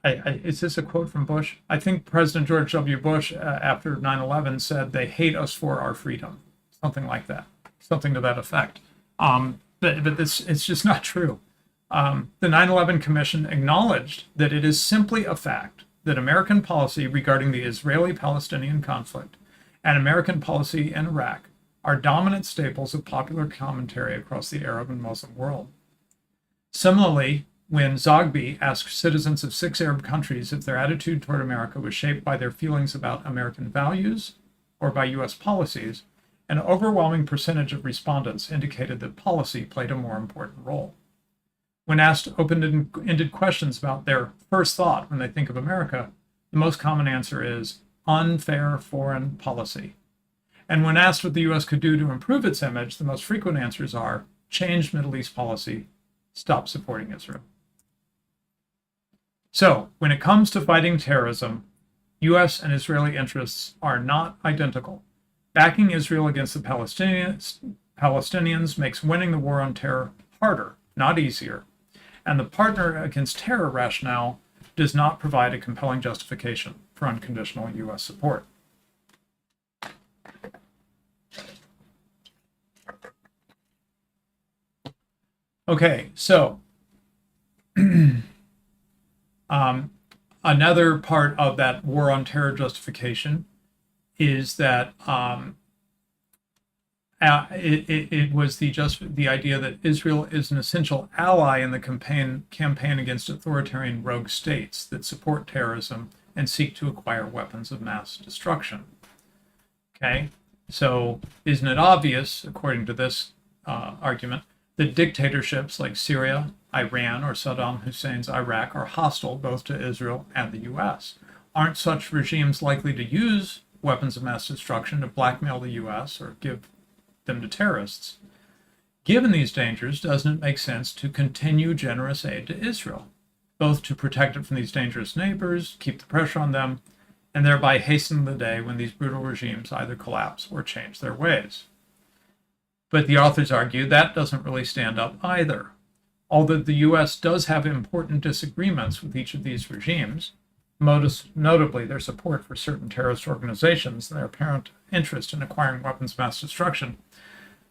Is this a quote from Bush? I think President George W. Bush, after 9/11, said they hate us for our freedom. Something like that. Something to that effect. But it's just not true. The 9/11 Commission acknowledged that it is simply a fact that American policy regarding the Israeli-Palestinian conflict and American policy in Iraq are dominant staples of popular commentary across the Arab and Muslim world. Similarly, when Zogby asked citizens of 6 Arab countries if their attitude toward America was shaped by their feelings about American values or by U.S. policies, an overwhelming percentage of respondents indicated that policy played a more important role. When asked open-ended questions about their first thought when they think of America, the most common answer is unfair foreign policy. And when asked what the U.S. could do to improve its image, the most frequent answers are change Middle East policy, stop supporting Israel. So, when it comes to fighting terrorism, U.S. and Israeli interests are not identical. Backing Israel against the Palestinians makes winning the war on terror harder, not easier. And the partner against terror rationale does not provide a compelling justification for unconditional U.S. support. Okay, so another part of that war on terror justification is that it was the idea that Israel is an essential ally in the campaign against authoritarian rogue states that support terrorism and seek to acquire weapons of mass destruction. Okay, so isn't it obvious, according to this argument, that dictatorships like Syria, Iran, or Saddam Hussein's Iraq are hostile both to Israel and the U.S.? Aren't such regimes likely to use weapons of mass destruction to blackmail the U.S. or give them to terrorists? Given these dangers, doesn't it make sense to continue generous aid to Israel, both to protect it from these dangerous neighbors, keep the pressure on them, and thereby hasten the day when these brutal regimes either collapse or change their ways? But the authors argue that doesn't really stand up either. Although the U.S. does have important disagreements with each of these regimes, most notably their support for certain terrorist organizations and their apparent interest in acquiring weapons of mass destruction,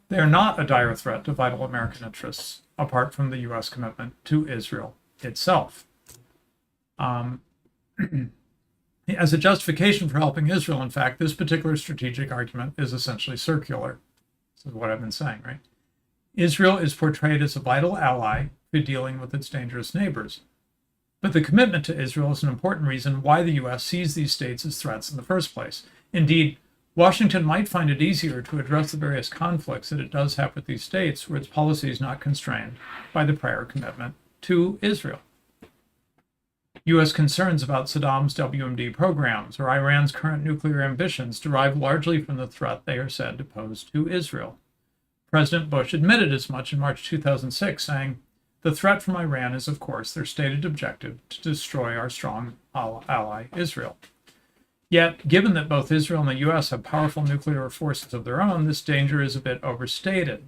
they are not a dire threat to vital American interests, apart from the U.S. commitment to Israel itself. As a justification for helping Israel, in fact, this particular strategic argument is essentially circular. This is what I've been saying, right? Israel is portrayed as a vital ally for dealing with its dangerous neighbors. But the commitment to Israel is an important reason why the U.S. sees these states as threats in the first place. Indeed, Washington might find it easier to address the various conflicts that it does have with these states where its policy is not constrained by the prior commitment to Israel. U.S. concerns about Saddam's WMD programs or Iran's current nuclear ambitions derive largely from the threat they are said to pose to Israel. President Bush admitted as much in March 2006, saying, "The threat from Iran is, of course, their stated objective to destroy our strong ally, Israel." Yet, given that both Israel and the U.S. have powerful nuclear forces of their own, this danger is a bit overstated.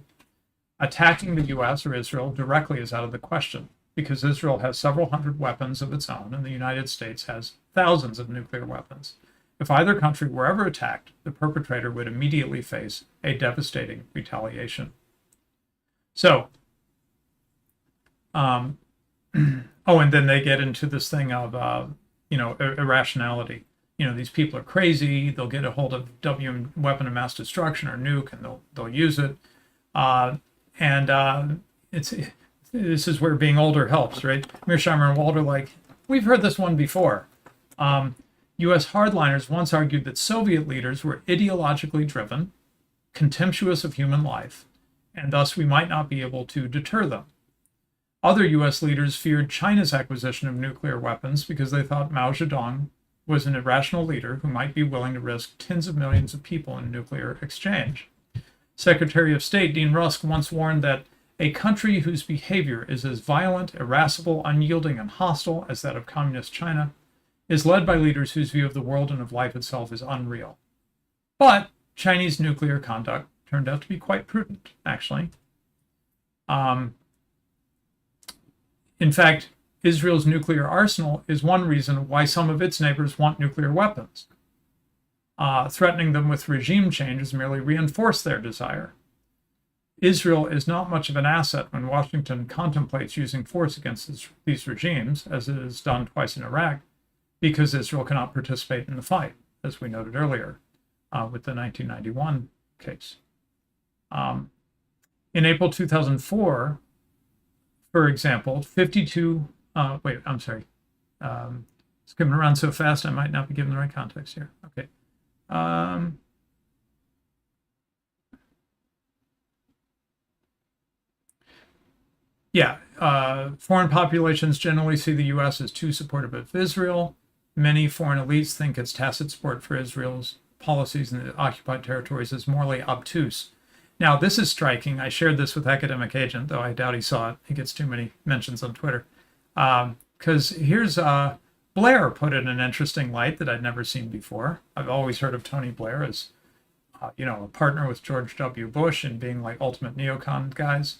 Attacking the U.S. or Israel directly is out of the question, because Israel has several hundred weapons of its own and the United States has thousands of nuclear weapons. If either country were ever attacked, the perpetrator would immediately face a devastating retaliation. So, Oh, and then they get into this thing of, irrationality. These people are crazy. They'll get a hold of weapon of mass destruction or nuke, and they'll use it. And it's this is where being older helps, right? Mearsheimer and Walter, like, we've heard this one before. U.S. hardliners once argued that Soviet leaders were ideologically driven, contemptuous of human life, and thus we might not be able to deter them. Other U.S. leaders feared China's acquisition of nuclear weapons because they thought Mao Zedong was an irrational leader who might be willing to risk tens of millions of people in nuclear exchange. Secretary of State Dean Rusk once warned that a country whose behavior is as violent, irascible, unyielding, and hostile as that of communist China is led by leaders whose view of the world and of life itself is unreal. But Chinese nuclear conduct turned out to be quite prudent, actually. In fact, Israel's nuclear arsenal is one reason why some of its neighbors want nuclear weapons. Threatening them with regime change has merely reinforced their desire. Israel is not much of an asset when Washington contemplates using force against these regimes, as it has done twice in Iraq, because Israel cannot participate in the fight, as we noted earlier with the 1991 case. In April 2004, for example, 52, skipping around so fast I might not be given the right context here. Okay. Foreign populations generally see the U.S. as too supportive of Israel. Many foreign elites think its tacit support for Israel's policies in the occupied territories is morally obtuse. Now, this is striking. I shared this with Academic Agent, though I doubt he saw it. He gets too many mentions on Twitter. Because here's Blair put it in an interesting light that I'd never seen before. I've always heard of Tony Blair as, a partner with George W. Bush and being like ultimate neocon guys.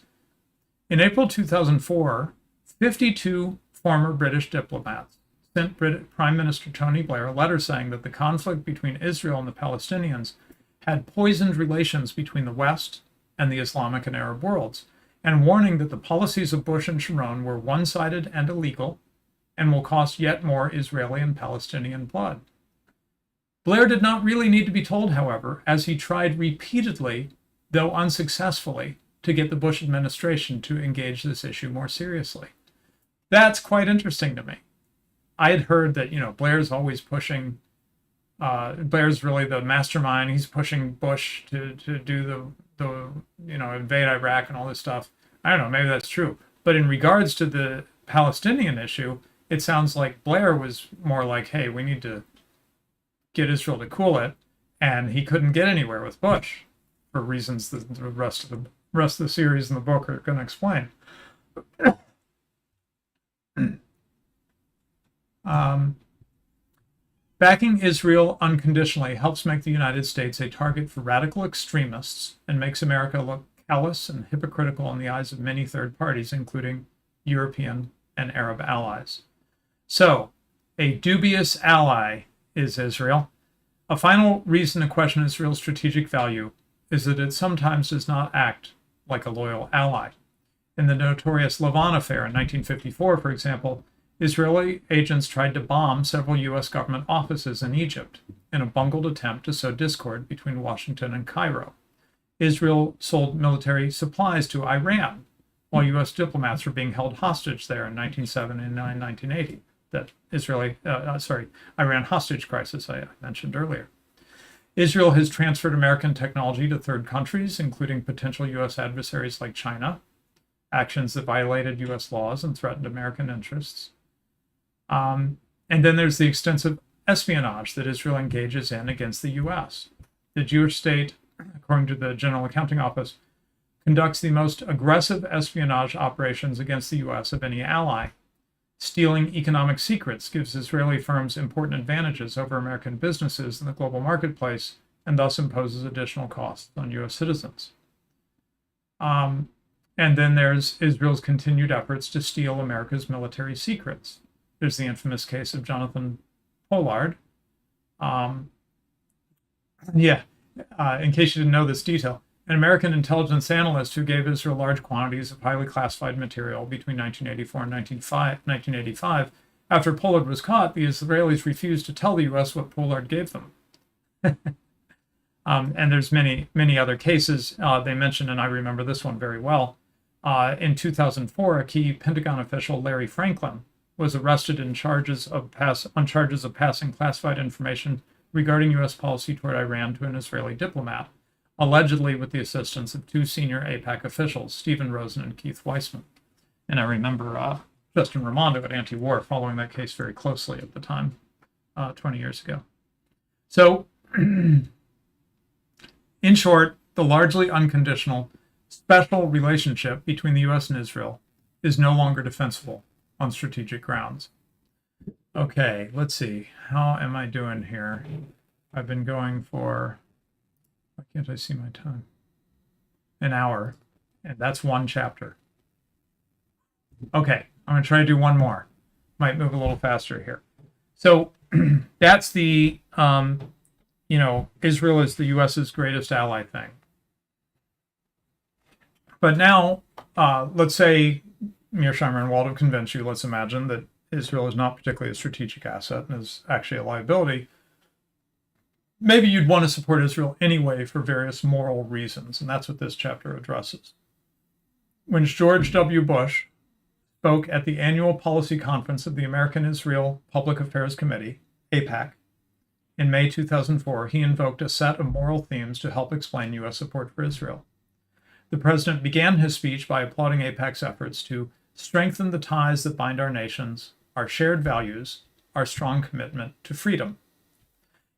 In April 2004, 52 former British diplomats sent Prime Minister Tony Blair a letter saying that the conflict between Israel and the Palestinians had poisoned relations between the West and the Islamic and Arab worlds, and warning that the policies of Bush and Sharon were one-sided and illegal and will cost yet more Israeli and Palestinian blood. Blair did not really need to be told, however, as he tried repeatedly, though unsuccessfully, to get the Bush administration to engage this issue more seriously. That's quite interesting to me. I had heard that, Blair's always pushing, Blair's really the mastermind. He's pushing Bush to do the invade Iraq and all this stuff. I don't know, maybe that's true. But in regards to the Palestinian issue, it sounds like Blair was more like, hey, we need to get Israel to cool it. And he couldn't get anywhere with Bush for reasons that the rest of the series and the book are going to explain. Backing Israel unconditionally helps make the United States a target for radical extremists and makes America look callous and hypocritical in the eyes of many third parties, including European and Arab allies. So, a dubious ally is Israel. A final reason to question Israel's strategic value is that it sometimes does not act like a loyal ally. In the notorious Lavon affair in 1954, for example, Israeli agents tried to bomb several U.S. government offices in Egypt in a bungled attempt to sow discord between Washington and Cairo. Israel sold military supplies to Iran, while U.S. diplomats were being held hostage there in 1979 and 1980. That Iran hostage crisis I mentioned earlier. Israel has transferred American technology to third countries, including potential U.S. adversaries like China, actions that violated U.S. laws and threatened American interests. And then there's the extensive espionage that Israel engages in against the U.S. The Jewish state, according to the General Accounting Office, conducts the most aggressive espionage operations against the U.S. of any ally. Stealing economic secrets gives Israeli firms important advantages over American businesses in the global marketplace and thus imposes additional costs on U.S. citizens. And then there's Israel's continued efforts to steal America's military secrets. There's the infamous case of Jonathan Pollard. In case you didn't know this detail, An American intelligence analyst who gave Israel large quantities of highly classified material between 1984 and 1985. After Pollard was caught, the Israelis refused to tell the U.S. what Pollard gave them. And there's many other cases they mentioned, and I remember this one very well. In 2004, a key Pentagon official, Larry Franklin, was arrested on charges of passing classified information regarding U.S. policy toward Iran to an Israeli diplomat, allegedly with the assistance of two senior AIPAC officials, Stephen Rosen and Keith Weissman. And I remember Justin Raimondo at Anti-War following that case very closely at the time, 20 years ago. So, in short, the largely unconditional special relationship between the U.S. and Israel is no longer defensible on strategic grounds. Okay, let's see. How am I doing here? I've been going for, why can't I see my time? An hour, and that's one chapter. Okay, I'm going to try to do one more. Might move a little faster here. So that's the, Israel is the U.S.'s greatest ally thing. But now, let's say Mearsheimer and Wald have convinced you, let's imagine that Israel is not particularly a strategic asset and is actually a liability. Maybe you'd want to support Israel anyway for various moral reasons, and that's what this chapter addresses. When George W. Bush spoke at the annual policy conference of the American Israel Public Affairs Committee, AIPAC, in May 2004, he invoked a set of moral themes to help explain U.S. support for Israel. The president began his speech by applauding AIPAC's efforts to strengthen the ties that bind our nations, our shared values, our strong commitment to freedom.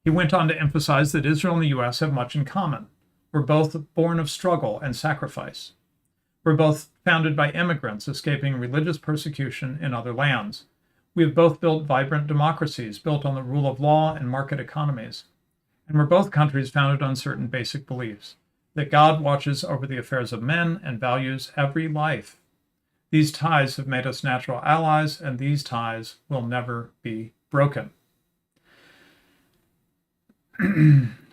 He went on to emphasize that Israel and the U.S. have much in common. We're both born of struggle and sacrifice. We're both founded by immigrants escaping religious persecution in other lands. We have both built vibrant democracies built on the rule of law and market economies. And we're both countries founded on certain basic beliefs, that God watches over the affairs of men and values every life. These ties have made us natural allies, and these ties will never be broken.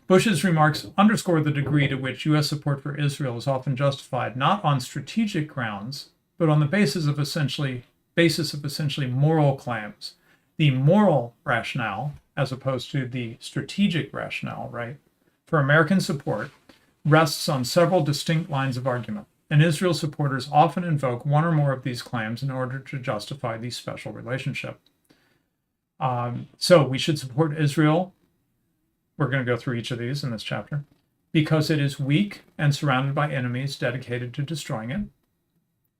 Bush's remarks underscore the degree to which U.S. support for Israel is often justified not on strategic grounds, but on the basis of essentially moral claims. The moral rationale, as opposed to the strategic rationale, right, for American support rests on several distinct lines of argument, and Israel supporters often invoke one or more of these claims in order to justify the special relationship. So we should support Israel. We're going to go through each of these in this chapter, because it is weak and surrounded by enemies dedicated to destroying it.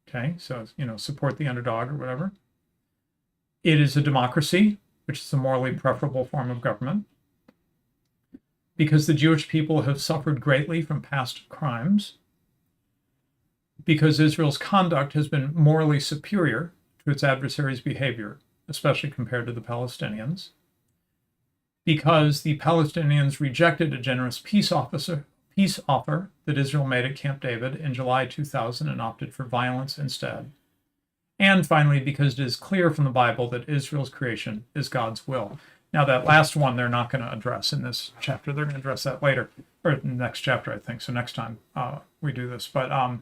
Okay, so, support the underdog or whatever. It is a democracy, which is a morally preferable form of government, because the Jewish people have suffered greatly from past crimes, because Israel's conduct has been morally superior to its adversaries' behavior, especially compared to the Palestinians, because the Palestinians rejected a generous peace offer that Israel made at Camp David in July 2000 and opted for violence instead. And finally, because it is clear from the Bible that Israel's creation is God's will. Now, that last one they're not going to address in this chapter. They're going to address that later, or in the next chapter, I think. So next time we do this. But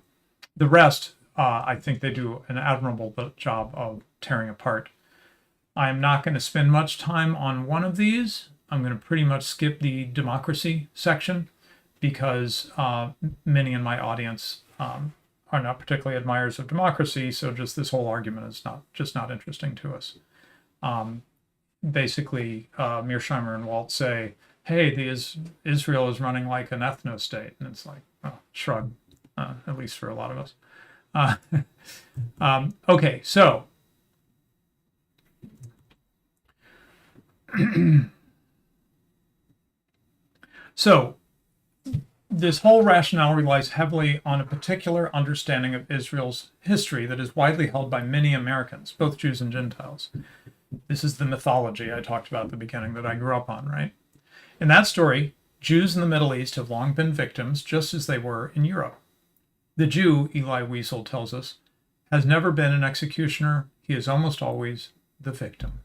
the rest, I think they do an admirable job of tearing apart. I'm not going to spend much time on one of these. I'm going to pretty much skip the democracy section because many in my audience are not particularly admirers of democracy. So just this whole argument is not interesting to us. Basically, Mearsheimer and Walt say, hey, Israel is running like an ethno-state. And it's like, well, shrug, at least for a lot of us. Okay, so so this whole rationale relies heavily on a particular understanding of Israel's history that is widely held by many Americans, both Jews and Gentiles. This is the mythology I talked about at the beginning that I grew up on, right? In that story, Jews in the Middle East have long been victims, just as they were in Europe. The Jew, Eli Wiesel tells us, has never been an executioner. He is almost always the victim.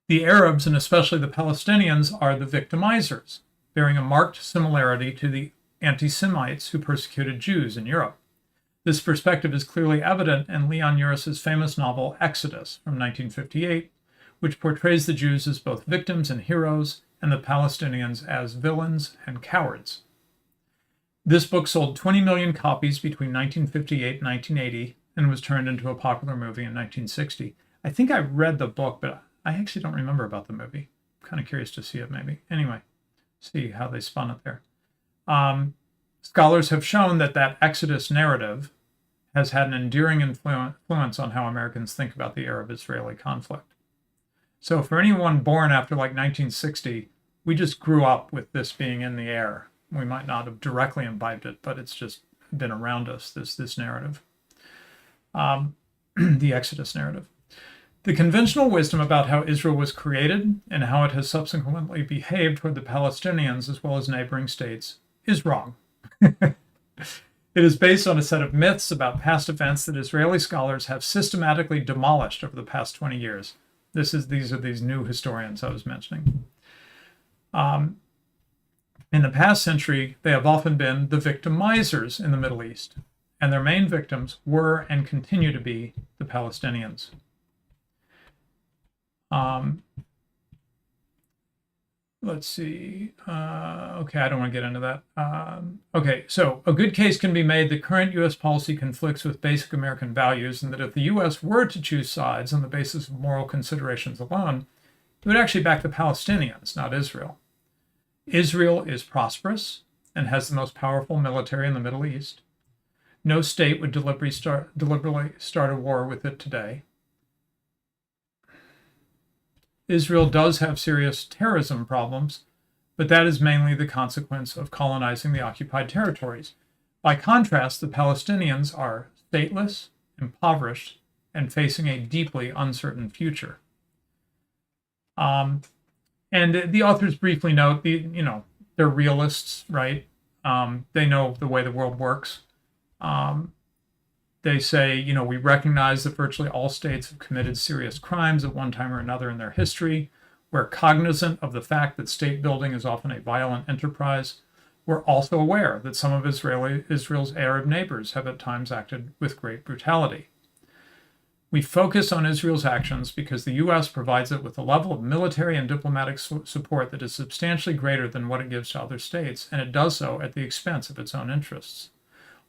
The Arabs, and especially the Palestinians, are the victimizers, bearing a marked similarity to the anti-Semites who persecuted Jews in Europe. This perspective is clearly evident in Leon Uris's famous novel Exodus from 1958, which portrays the Jews as both victims and heroes, and the Palestinians as villains and cowards. This book sold 20 million copies between 1958 and 1980 and was turned into a popular movie in 1960. I think I read the book, but I actually don't remember about the movie. I'm kind of curious to see it maybe. Anyway, see how they spun it there. Scholars have shown that Exodus narrative has had an enduring influence on how Americans think about the Arab-Israeli conflict. So for anyone born after like 1960, we just grew up with this being in the air. We might not have directly imbibed it, but it's just been around us, this narrative, the Exodus narrative. The conventional wisdom about how Israel was created and how it has subsequently behaved toward the Palestinians as well as neighboring states is wrong. It is based on a set of myths about past events that Israeli scholars have systematically demolished over the past 20 years. These are these new historians I was mentioning. In the past century, they have often been the victimizers in the Middle East, and their main victims were and continue to be the Palestinians. Let's see. Okay, I don't want to get into that. Okay, so a good case can be made that current U.S. policy conflicts with basic American values, and that if the U.S. were to choose sides on the basis of moral considerations alone, it would actually back the Palestinians, not Israel. Israel is prosperous and has the most powerful military in the Middle East. No state would deliberately start a war with it today. Israel does have serious terrorism problems, but that is mainly the consequence of colonizing the occupied territories. By contrast, the Palestinians are stateless, impoverished, and facing a deeply uncertain future. And the authors briefly note, they're realists, right? They know the way the world works. They say, we recognize that virtually all states have committed serious crimes at one time or another in their history. We're cognizant of the fact that state building is often a violent enterprise. We're also aware that some of Israel's Arab neighbors have at times acted with great brutality. We focus on Israel's actions because the U.S. provides it with a level of military and diplomatic support that is substantially greater than what it gives to other states, and it does so at the expense of its own interests.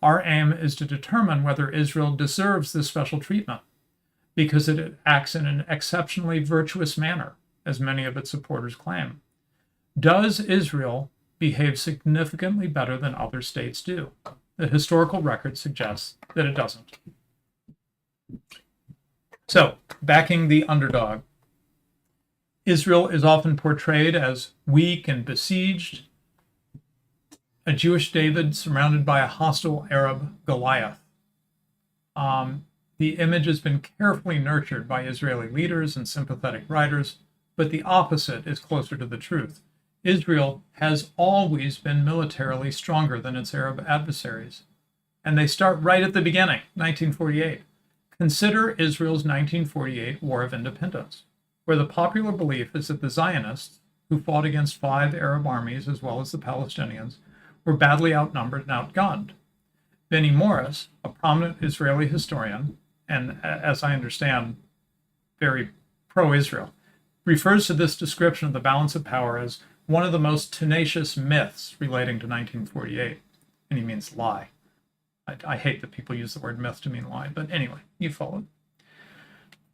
Our aim is to determine whether Israel deserves this special treatment because it acts in an exceptionally virtuous manner, as many of its supporters claim. Does Israel behave significantly better than other states do? The historical record suggests that it doesn't. So, backing the underdog. Israel is often portrayed as weak and besieged, a Jewish David surrounded by a hostile Arab Goliath. The image has been carefully nurtured by Israeli leaders and sympathetic writers, but the opposite is closer to the truth. Israel has always been militarily stronger than its Arab adversaries. And they start right at the beginning, 1948. Consider Israel's 1948 War of Independence, where the popular belief is that the Zionists, who fought against 5 Arab armies as well as the Palestinians, were badly outnumbered and outgunned. Benny Morris, a prominent Israeli historian, and as I understand, very pro-Israel, refers to this description of the balance of power as one of the most tenacious myths relating to 1948. And he means lie. I hate that people use the word myth to mean lie, but anyway, you followed.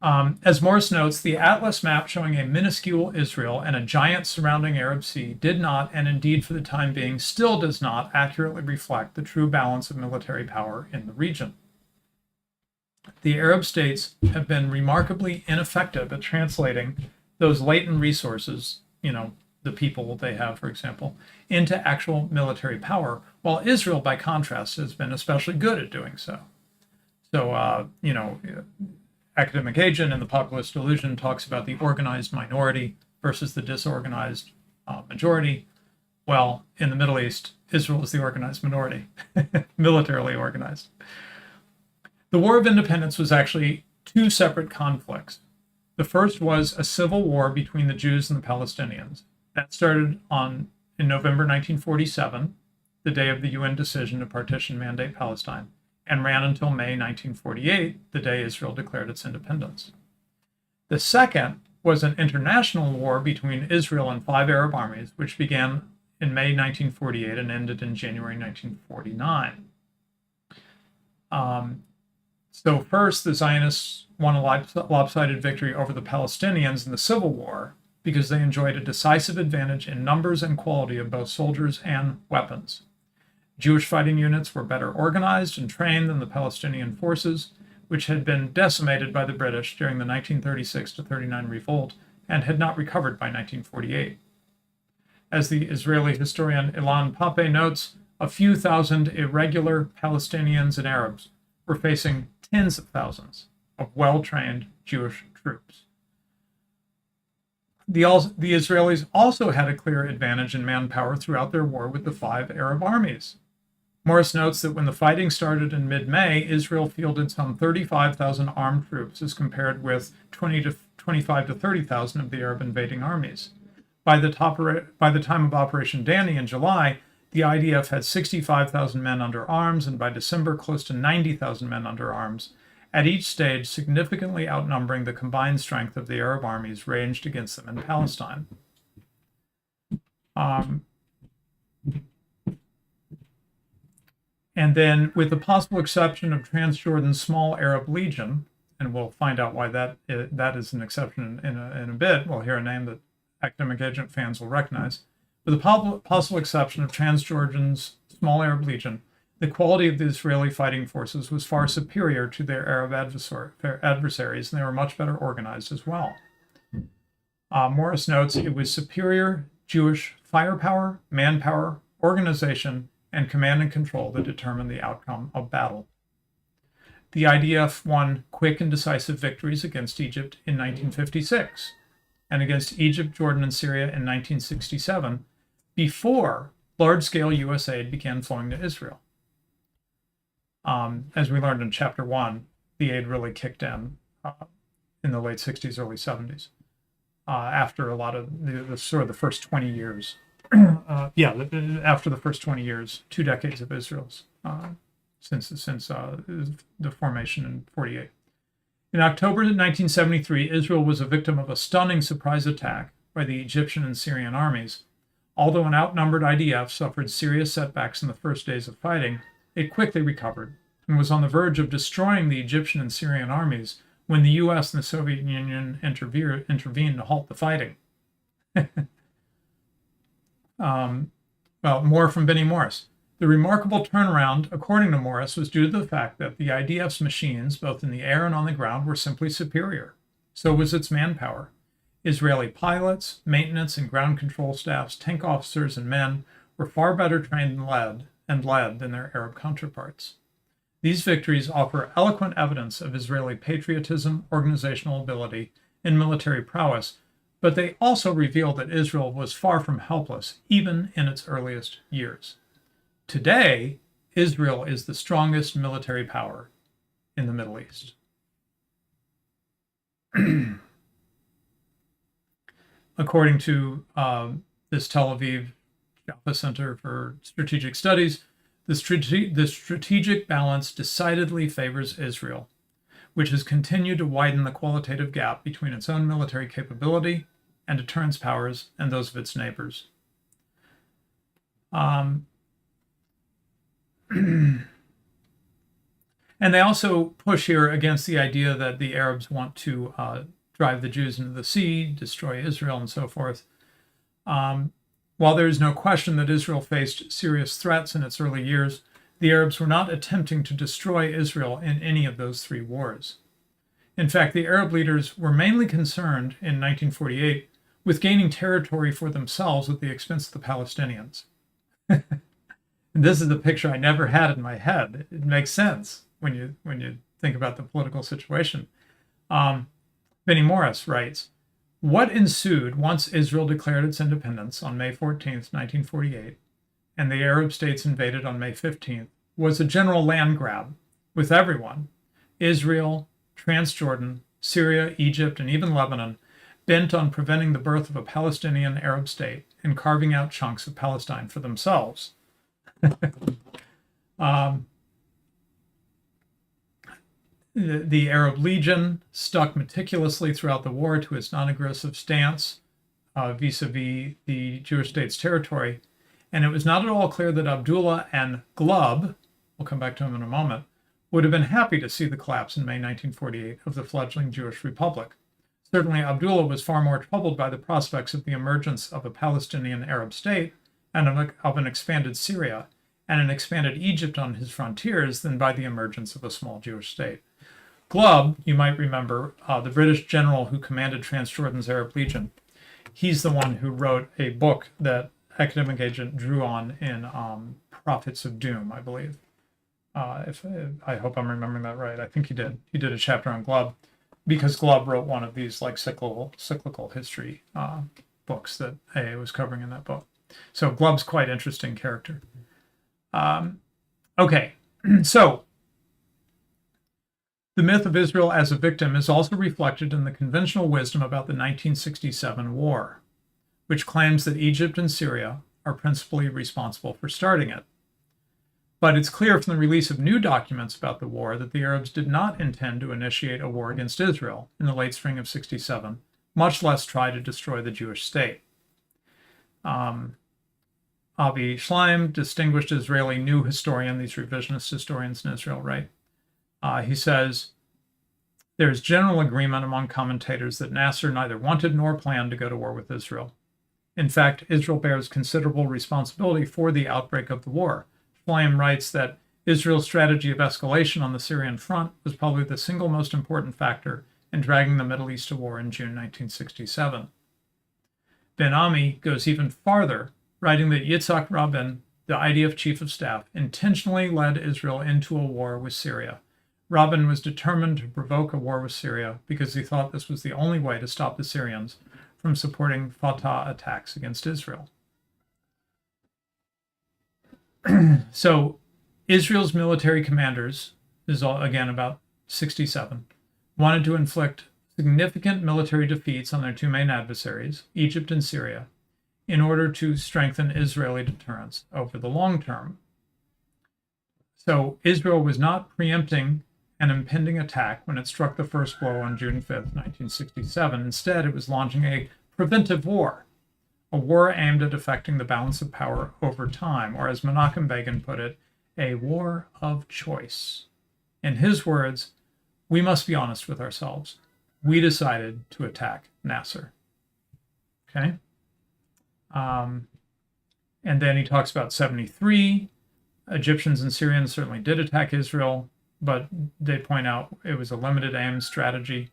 As Morris notes, the Atlas map showing a minuscule Israel and a giant surrounding Arab Sea did not, and indeed for the time being still does not, accurately reflect the true balance of military power in the region. The Arab states have been remarkably ineffective at translating those latent resources, the people they have, for example, into actual military power, while Israel, by contrast, has been especially good at doing so. So, Academic Agent in The Populist Delusion talks about the organized minority versus the disorganized majority. Well, in the Middle East, Israel is the organized minority, militarily organized. The War of Independence was actually 2 separate conflicts. The first was a civil war between the Jews and the Palestinians. That started in November 1947. the day of the UN decision to partition Mandate Palestine, and ran until May 1948, the day Israel declared its independence. The second was an international war between Israel and 5 Arab armies, which began in May 1948 and ended in January 1949. So first, the Zionists won a lopsided victory over the Palestinians in the Civil War because they enjoyed a decisive advantage in numbers and quality of both soldiers and weapons. Jewish fighting units were better organized and trained than the Palestinian forces, which had been decimated by the British during the 1936-39 revolt and had not recovered by 1948. As the Israeli historian Ilan Pappé notes, a few thousand irregular Palestinians and Arabs were facing tens of thousands of well-trained Jewish troops. The Israelis also had a clear advantage in manpower throughout their war with the 5 Arab armies. Morris notes that when the fighting started in mid-May, Israel fielded some 35,000 armed troops as compared with 25 to 30,000 of the Arab invading armies. By the time of Operation Danny in July, the IDF had 65,000 men under arms, and by December, close to 90,000 men under arms, at each stage significantly outnumbering the combined strength of the Arab armies ranged against them in Palestine. And then, with the possible exception of Transjordan's small Arab legion, and we'll find out why that is an exception in a bit, we'll hear a name that academic agent fans will recognize. With the possible exception of Transjordan's small Arab legion, the quality of the Israeli fighting forces was far superior to their Arab adversaries, and they were much better organized as well. Morris notes it was superior Jewish firepower, manpower, organization, and command and control that determined the outcome of battle. The IDF won quick and decisive victories against Egypt in 1956 and against Egypt, Jordan, and Syria in 1967 before large-scale U.S. aid began flowing to Israel. As we learned in Chapter 1, the aid really kicked in the late 60s, early 70s, after a lot of the first 20 years. After the first 20 years, 2 decades of Israel's since the formation in 48. In October 1973, Israel was a victim of a stunning surprise attack by the Egyptian and Syrian armies. Although an outnumbered IDF suffered serious setbacks in the first days of fighting, it quickly recovered and was on the verge of destroying the Egyptian and Syrian armies when the U.S. and the Soviet Union intervened to halt the fighting. More from Benny Morris. The remarkable turnaround, according to Morris, was due to the fact that the IDF's machines, both in the air and on the ground, were simply superior. So was its manpower. Israeli pilots, maintenance and ground control staffs, tank officers, and men were far better trained and led than their Arab counterparts. These victories offer eloquent evidence of Israeli patriotism, organizational ability, and military prowess, but they also reveal that Israel was far from helpless, even in its earliest years. Today, Israel is the strongest military power in the Middle East. According to this Tel Aviv Jaffa Center for Strategic Studies, the strategic balance decidedly favors Israel, which has continued to widen the qualitative gap between its own military capability and deterrence powers and those of its neighbors. And they also push here against the idea that the Arabs want to drive the Jews into the sea, destroy Israel, and so forth. While there is no question that Israel faced serious threats in its early years, the Arabs were not attempting to destroy Israel in any of those 3 wars. In fact, the Arab leaders were mainly concerned in 1948 with gaining territory for themselves at the expense of the Palestinians. And this is the picture I never had in my head. It makes sense when you think about the political situation. Benny Morris writes, "What ensued once Israel declared its independence on May 14th, 1948, and the Arab states invaded on May 15th, was a general land grab with everyone, Israel, Transjordan, Syria, Egypt, and even Lebanon, bent on preventing the birth of a Palestinian Arab state and carving out chunks of Palestine for themselves." Um, the Arab Legion stuck meticulously throughout the war to its non-aggressive stance vis-a-vis the Jewish state's territory. And it was not at all clear that Abdullah and Glubb, we'll come back to him in a moment, would have been happy to see the collapse in May 1948 of the fledgling Jewish Republic. Certainly, Abdullah was far more troubled by the prospects of the emergence of a Palestinian Arab state and of an expanded Syria and an expanded Egypt on his frontiers than by the emergence of a small Jewish state. Glubb, you might remember, the British general who commanded Transjordan's Arab Legion, he's the one who wrote a book that Academic Agent drew on in Prophets of Doom, I believe. If I hope I'm remembering that right. I think he did. He did a chapter on Glubb because Glubb wrote one of these like cyclical history books that AA was covering in that book. So Glubb's quite interesting character. Okay, so the myth of Israel as a victim is also reflected in the conventional wisdom about the 1967 war, which claims that Egypt and Syria are principally responsible for starting it. But it's clear from the release of new documents about the war that the Arabs did not intend to initiate a war against Israel in the late spring of 67, much less try to destroy the Jewish state. Avi Schleim, distinguished Israeli new historian, these revisionist historians in Israel, right? He says, there is general agreement among commentators that Nasser neither wanted nor planned to go to war with Israel. In fact, Israel bears considerable responsibility for the outbreak of the war. Schleim writes that Israel's strategy of escalation on the Syrian front was probably the single most important factor in dragging the Middle East to war in June 1967. Ben Ami goes even farther, writing that Yitzhak Rabin, the IDF chief of staff, intentionally led Israel into a war with Syria. Rabin was determined to provoke a war with Syria because he thought this was the only way to stop the Syrians from supporting Fatah attacks against Israel. So Israel's military commanders, this is all, again, about 67, wanted to inflict significant military defeats on their two main adversaries, Egypt and Syria, in order to strengthen Israeli deterrence over the long term. So Israel was not preempting an impending attack when it struck the first blow on June 5th, 1967. Instead, it was launching a preventive war, a war aimed at affecting the balance of power over time, or as Menachem Begin put it, a war of choice. In his words, we must be honest with ourselves. We decided to attack Nasser. Okay? And then he talks about 73. Egyptians and Syrians certainly did attack Israel, but they point out it was a limited aim strategy.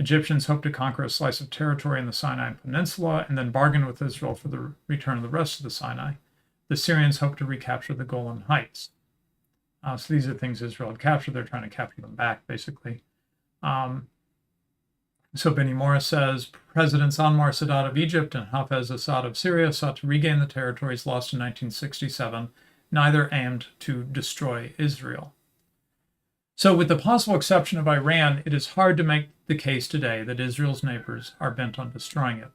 Egyptians hoped to conquer a slice of territory in the Sinai Peninsula and then bargain with Israel for the return of the rest of the Sinai. The Syrians hoped to recapture the Golan Heights. So these are things Israel had captured. They're trying to capture them back, basically. So Benny Morris says, Presidents Anwar Sadat of Egypt and Hafez Assad of Syria sought to regain the territories lost in 1967. Neither aimed to destroy Israel. So with the possible exception of Iran, it is hard to make the case today that Israel's neighbors are bent on destroying it.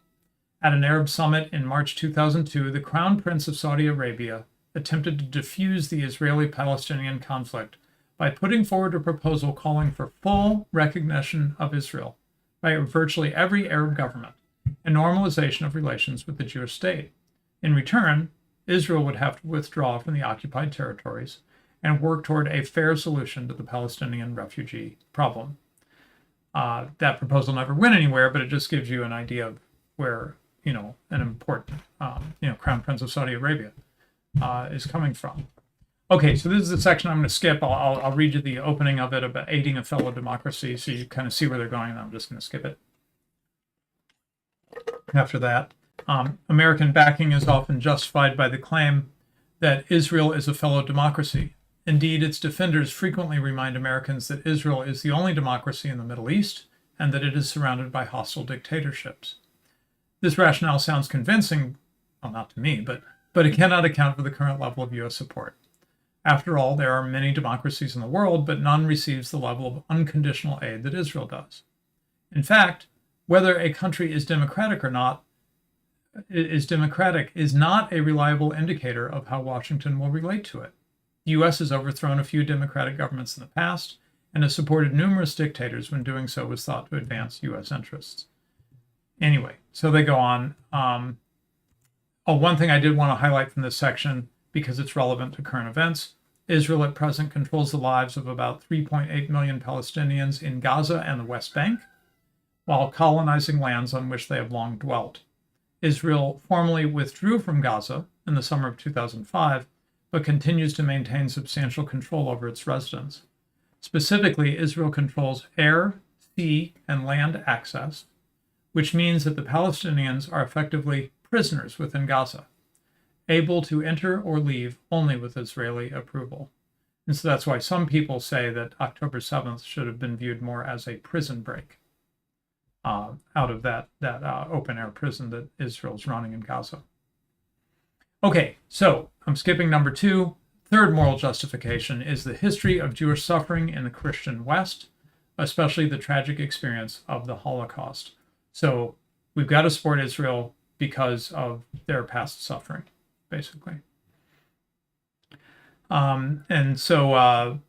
At an Arab summit in March 2002, the Crown Prince of Saudi Arabia attempted to defuse the Israeli-Palestinian conflict by putting forward a proposal calling for full recognition of Israel by virtually every Arab government and normalization of relations with the Jewish state. In return, Israel would have to withdraw from the occupied territories and work toward a fair solution to the Palestinian refugee problem. That proposal never went anywhere, but it just gives you an idea of where, an important, Crown Prince of Saudi Arabia is coming from. Okay, so this is the section I'm going to skip. I'll read you the opening of it about aiding a fellow democracy, so you kind of see where they're going, and I'm just going to skip it. After that, American backing is often justified by the claim that Israel is a fellow democracy. Indeed, its defenders frequently remind Americans that Israel is the only democracy in the Middle East and that it is surrounded by hostile dictatorships. This rationale sounds convincing, well, not to me, but it cannot account for the current level of U.S. support. After all, there are many democracies in the world, but none receives the level of unconditional aid that Israel does. In fact, whether a country is democratic or not is democratic is not a reliable indicator of how Washington will relate to it. The U.S. has overthrown a few democratic governments in the past and has supported numerous dictators when doing so was thought to advance U.S. interests. Anyway, so they go on. One thing I did want to highlight from this section, because it's relevant to current events, Israel at present controls the lives of about 3.8 million Palestinians in Gaza and the West Bank, while colonizing lands on which they have long dwelt. Israel formally withdrew from Gaza in the summer of 2005, but continues to maintain substantial control over its residents. Specifically, Israel controls air, sea, and land access, which means that the Palestinians are effectively prisoners within Gaza, able to enter or leave only with Israeli approval. And so that's why some people say that October 7th should have been viewed more as a prison break out of that open-air prison that Israel's running in Gaza. Okay, so I'm skipping number 2. Third moral justification is the history of Jewish suffering in the Christian West, especially the tragic experience of the Holocaust. So we've got to support Israel because of their past suffering, basically. And so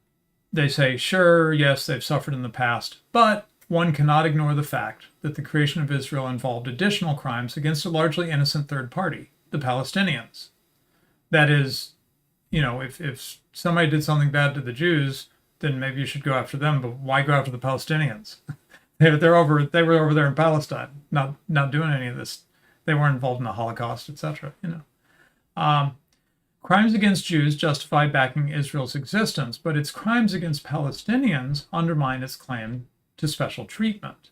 they say, sure, yes, they've suffered in the past, but one cannot ignore the fact that the creation of Israel involved additional crimes against a largely innocent third party, the Palestinians. That is, you know, if somebody did something bad to the Jews, then maybe you should go after them, but why go after the Palestinians? They were over there in Palestine, not doing any of this. They weren't involved in the Holocaust, etc. Crimes against Jews justify backing Israel's existence, but its crimes against Palestinians undermine its claim to special treatment.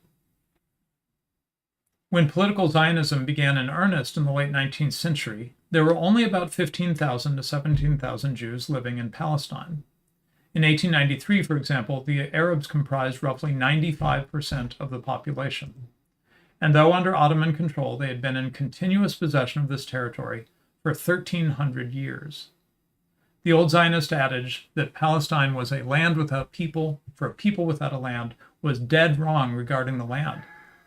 When political Zionism began in earnest in the late 19th century, there were only about 15,000 to 17,000 Jews living in Palestine. In 1893, for example, the Arabs comprised roughly 95% of the population. And though under Ottoman control, they had been in continuous possession of this territory for 1,300 years. The old Zionist adage that Palestine was a land without people, for a people without a land, was dead wrong regarding the land.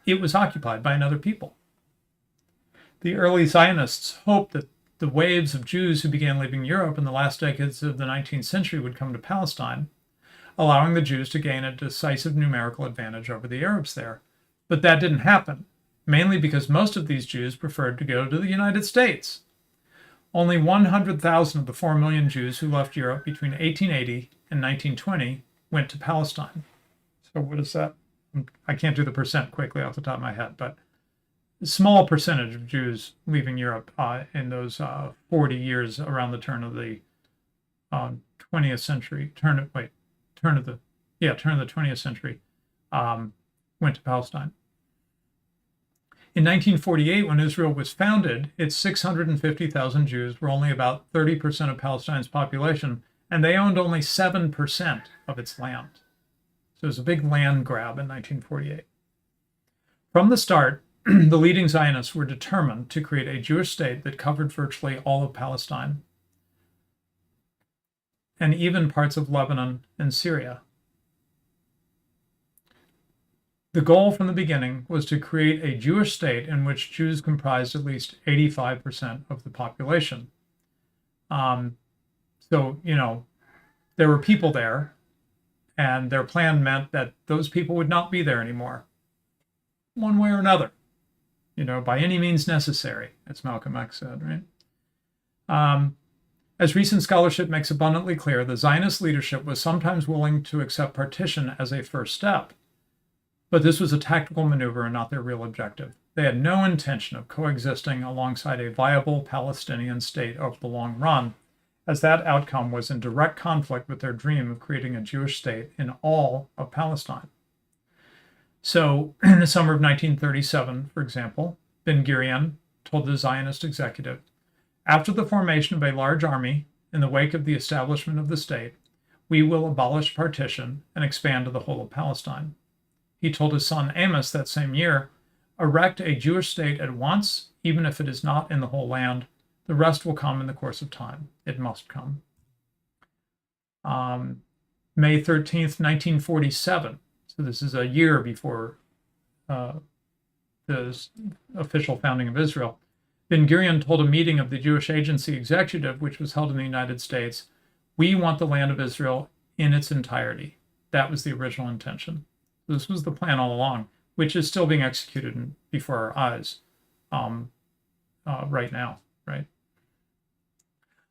It was occupied by another people. The early Zionists hoped that the waves of Jews who began leaving Europe in the last decades of the 19th century would come to Palestine, allowing the Jews to gain a decisive numerical advantage over the Arabs there. But that didn't happen, mainly because most of these Jews preferred to go to the United States. Only 100,000 of the 4 million Jews who left Europe between 1880 and 1920 went to Palestine. So what is that? I can't do the percent quickly off the top of my head, but a small percentage of Jews leaving Europe in those 40 years around the turn of the 20th century, turn of the 20th century, went to Palestine. In 1948, when Israel was founded, its 650,000 Jews were only about 30% of Palestine's population, and they owned only 7% of its land. So it was a big land grab in 1948. From the start, the leading Zionists were determined to create a Jewish state that covered virtually all of Palestine, and even parts of Lebanon and Syria. The goal from the beginning was to create a Jewish state in which Jews comprised at least 85% of the population. So, there were people there, and their plan meant that those people would not be there anymore, one way or another, by any means necessary, as Malcolm X said, right? As recent scholarship makes abundantly clear, the Zionist leadership was sometimes willing to accept partition as a first step. But this was a tactical maneuver and not their real objective. They had no intention of coexisting alongside a viable Palestinian state over the long run, as that outcome was in direct conflict with their dream of creating a Jewish state in all of Palestine. So, in the summer of 1937, for example, Ben-Gurion told the Zionist executive, "After the formation of a large army in the wake of the establishment of the state, we will abolish partition and expand to the whole of Palestine." He told his son Amos that same year, "Erect a Jewish state at once, even if it is not in the whole land. The rest will come in the course of time. It must come." May 13th, 1947. So this is a year before the official founding of Israel. Ben-Gurion told a meeting of the Jewish Agency Executive, which was held in the United States, "We want the land of Israel in its entirety." That was the original intention. This was the plan all along, which is still being executed before our eyes right now, right?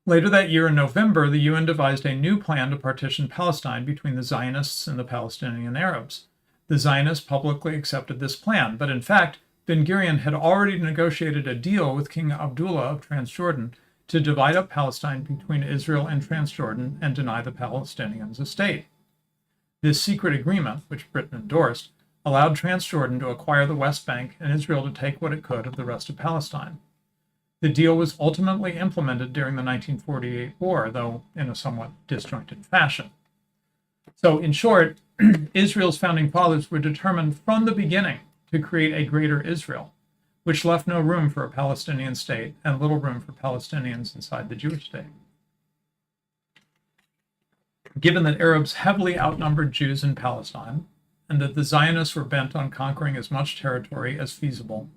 Later that year in November, the UN devised a new plan to partition Palestine between the Zionists and the Palestinian Arabs. The Zionists publicly accepted this plan, but in fact, Ben-Gurion had already negotiated a deal with King Abdullah of Transjordan to divide up Palestine between Israel and Transjordan and deny the Palestinians a state. This secret agreement, which Britain endorsed, allowed Transjordan to acquire the West Bank and Israel to take what it could of the rest of Palestine. The deal was ultimately implemented during the 1948 war, though in a somewhat disjointed fashion. So, in short, Israel's founding fathers were determined from the beginning to create a greater Israel, which left no room for a Palestinian state and little room for Palestinians inside the Jewish state. Given that Arabs heavily outnumbered Jews in Palestine, and that the Zionists were bent on conquering as much territory as feasible,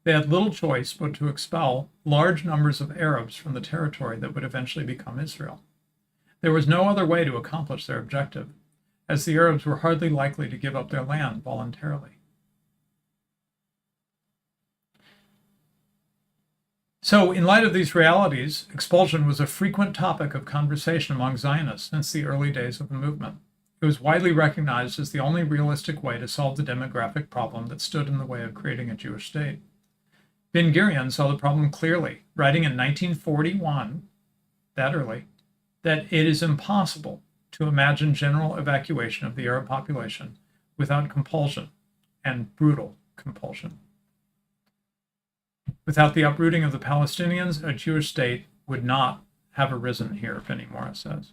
they had little choice but to expel large numbers of Arabs from the territory that would eventually become Israel. There was no other way to accomplish their objective, as the Arabs were hardly likely to give up their land voluntarily. So, in light of these realities, expulsion was a frequent topic of conversation among Zionists since the early days of the movement. It was widely recognized as the only realistic way to solve the demographic problem that stood in the way of creating a Jewish state. Ben-Gurion saw the problem clearly, writing in 1941, that early, that it is impossible to imagine general evacuation of the Arab population without compulsion, and brutal compulsion. Without the uprooting of the Palestinians, a Jewish state would not have arisen here, Benny Morris says.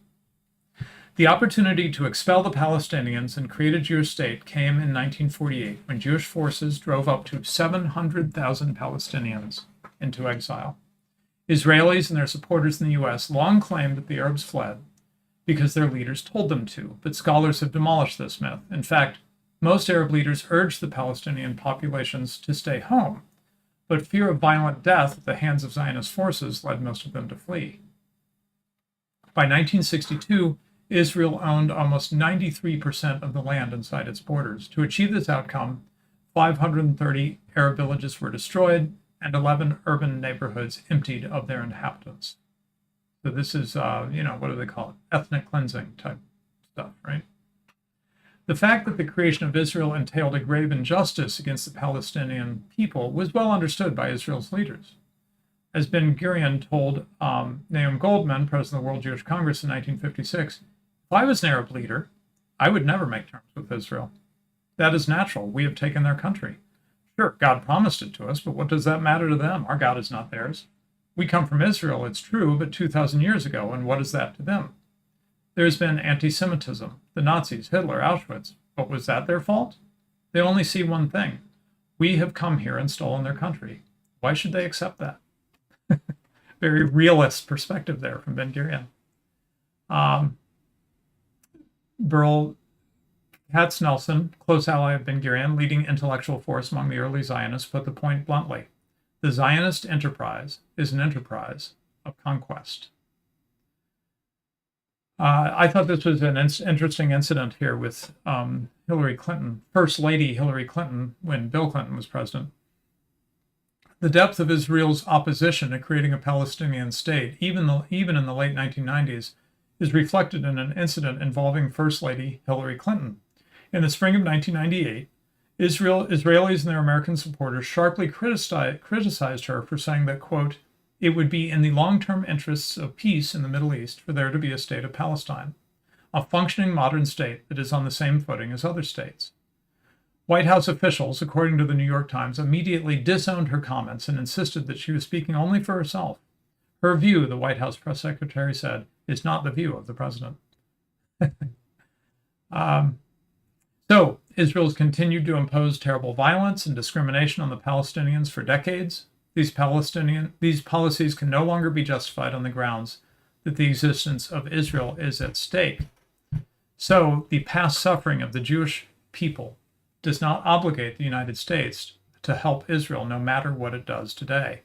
The opportunity to expel the Palestinians and create a Jewish state came in 1948 when Jewish forces drove up to 700,000 Palestinians into exile. Israelis and their supporters in the U.S. long claimed that the Arabs fled because their leaders told them to, but scholars have demolished this myth. In fact, most Arab leaders urged the Palestinian populations to stay home, but fear of violent death at the hands of Zionist forces led most of them to flee. By 1962, Israel owned almost 93% of the land inside its borders. To achieve this outcome, 530 Arab villages were destroyed and 11 urban neighborhoods emptied of their inhabitants. So this is, what do they call it? Ethnic cleansing type stuff, right? The fact that the creation of Israel entailed a grave injustice against the Palestinian people was well understood by Israel's leaders. As Ben-Gurion told Nahum Goldman, president of the World Jewish Congress in 1956, "If I was an Arab leader, I would never make terms with Israel. That is natural. We have taken their country. Sure, God promised it to us, but what does that matter to them? Our God is not theirs. We come from Israel, it's true, but 2,000 years ago, and what is that to them? There's been anti-Semitism, the Nazis, Hitler, Auschwitz, but was that their fault? They only see one thing. We have come here and stolen their country. Why should they accept that?" Very realist perspective there from Ben-Gurion. Burl Katznelson, close ally of Ben-Gurion, leading intellectual force among the early Zionists, put the point bluntly. The Zionist enterprise is an enterprise of conquest. I thought this was an interesting incident here with Hillary Clinton, First Lady Hillary Clinton, when Bill Clinton was president. The depth of Israel's opposition to creating a Palestinian state, even in the late 1990s, is reflected in an incident involving First Lady Hillary Clinton. In the spring of 1998, Israelis and their American supporters sharply criticized her for saying that, quote, "It would be in the long-term interests of peace in the Middle East for there to be a state of Palestine, a functioning modern state that is on the same footing as other states." White House officials, according to the New York Times, immediately disowned her comments and insisted that she was speaking only for herself. Her view, the White House press secretary said, is not the view of the president. So Israel's continued to impose terrible violence and discrimination on the Palestinians for decades. These policies can no longer be justified on the grounds that the existence of Israel is at stake. So the past suffering of the Jewish people does not obligate the United States to help Israel no matter what it does today.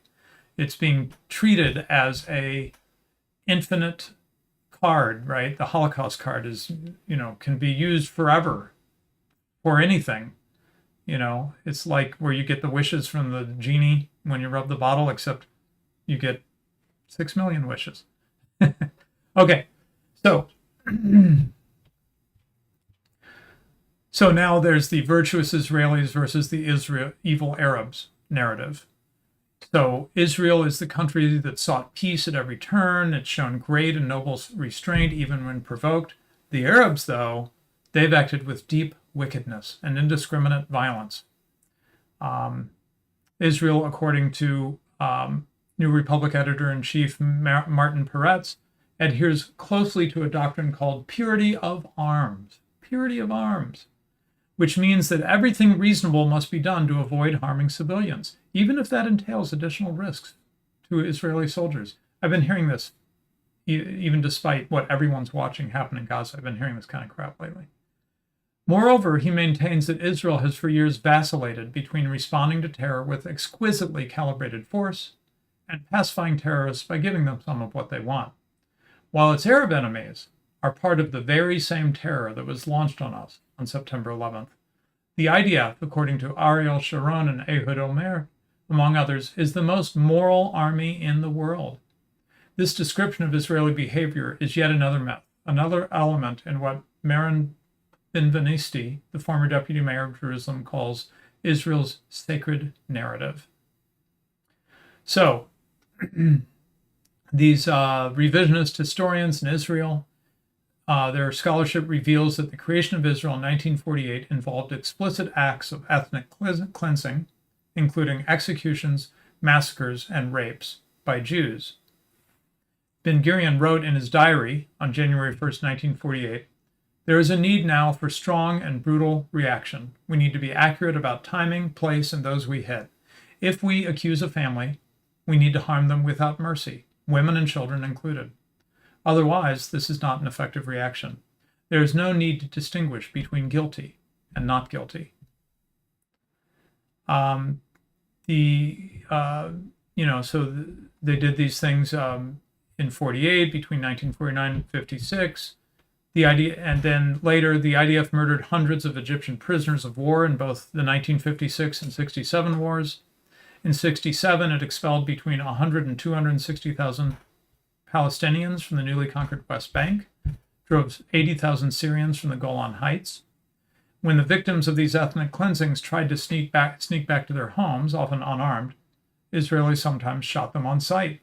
It's being treated as a infinite card, right? The Holocaust card is, can be used forever for anything. It's like where you get the wishes from the genie when you rub the bottle, except you get 6 million wishes. Okay, so so now there's the virtuous Israelis versus the evil Arabs narrative. So Israel is the country that sought peace at every turn. It's shown great and noble restraint even when provoked. The Arabs, though, they've acted with deep wickedness and indiscriminate violence. Israel, according to New Republic editor-in-chief Martin Peretz, adheres closely to a doctrine called purity of arms, which means that everything reasonable must be done to avoid harming civilians, even if that entails additional risks to Israeli soldiers. I've been hearing this, even despite what everyone's watching happen in Gaza. I've been hearing this kind of crap lately. Moreover, he maintains that Israel has for years vacillated between responding to terror with exquisitely calibrated force and pacifying terrorists by giving them some of what they want, while its Arab enemies are part of the very same terror that was launched on us on September 11th. The IDF, according to Ariel Sharon and Ehud Omer, among others, is the most moral army in the world. This description of Israeli behavior is yet another myth, another element in what Maron Benvenisti, the former deputy mayor of Jerusalem, calls Israel's sacred narrative. So, these revisionist historians in Israel, their scholarship reveals that the creation of Israel in 1948 involved explicit acts of ethnic cleansing, including executions, massacres, and rapes by Jews. Ben-Gurion wrote in his diary on January 1st, 1948, "There is a need now for strong and brutal reaction. We need to be accurate about timing, place, and those we hit. If we accuse a family, we need to harm them without mercy, women and children included. Otherwise, this is not an effective reaction. There is no need to distinguish between guilty and not guilty." So they did these things in 48, between 1949 and 56. And then later, the IDF murdered hundreds of Egyptian prisoners of war in both the 1956 and 67 wars. In 67, it expelled between 100 and 260,000 Palestinians from the newly conquered West Bank, drove 80,000 Syrians from the Golan Heights. When the victims of these ethnic cleansings tried to sneak back to their homes, often unarmed, Israelis sometimes shot them on sight.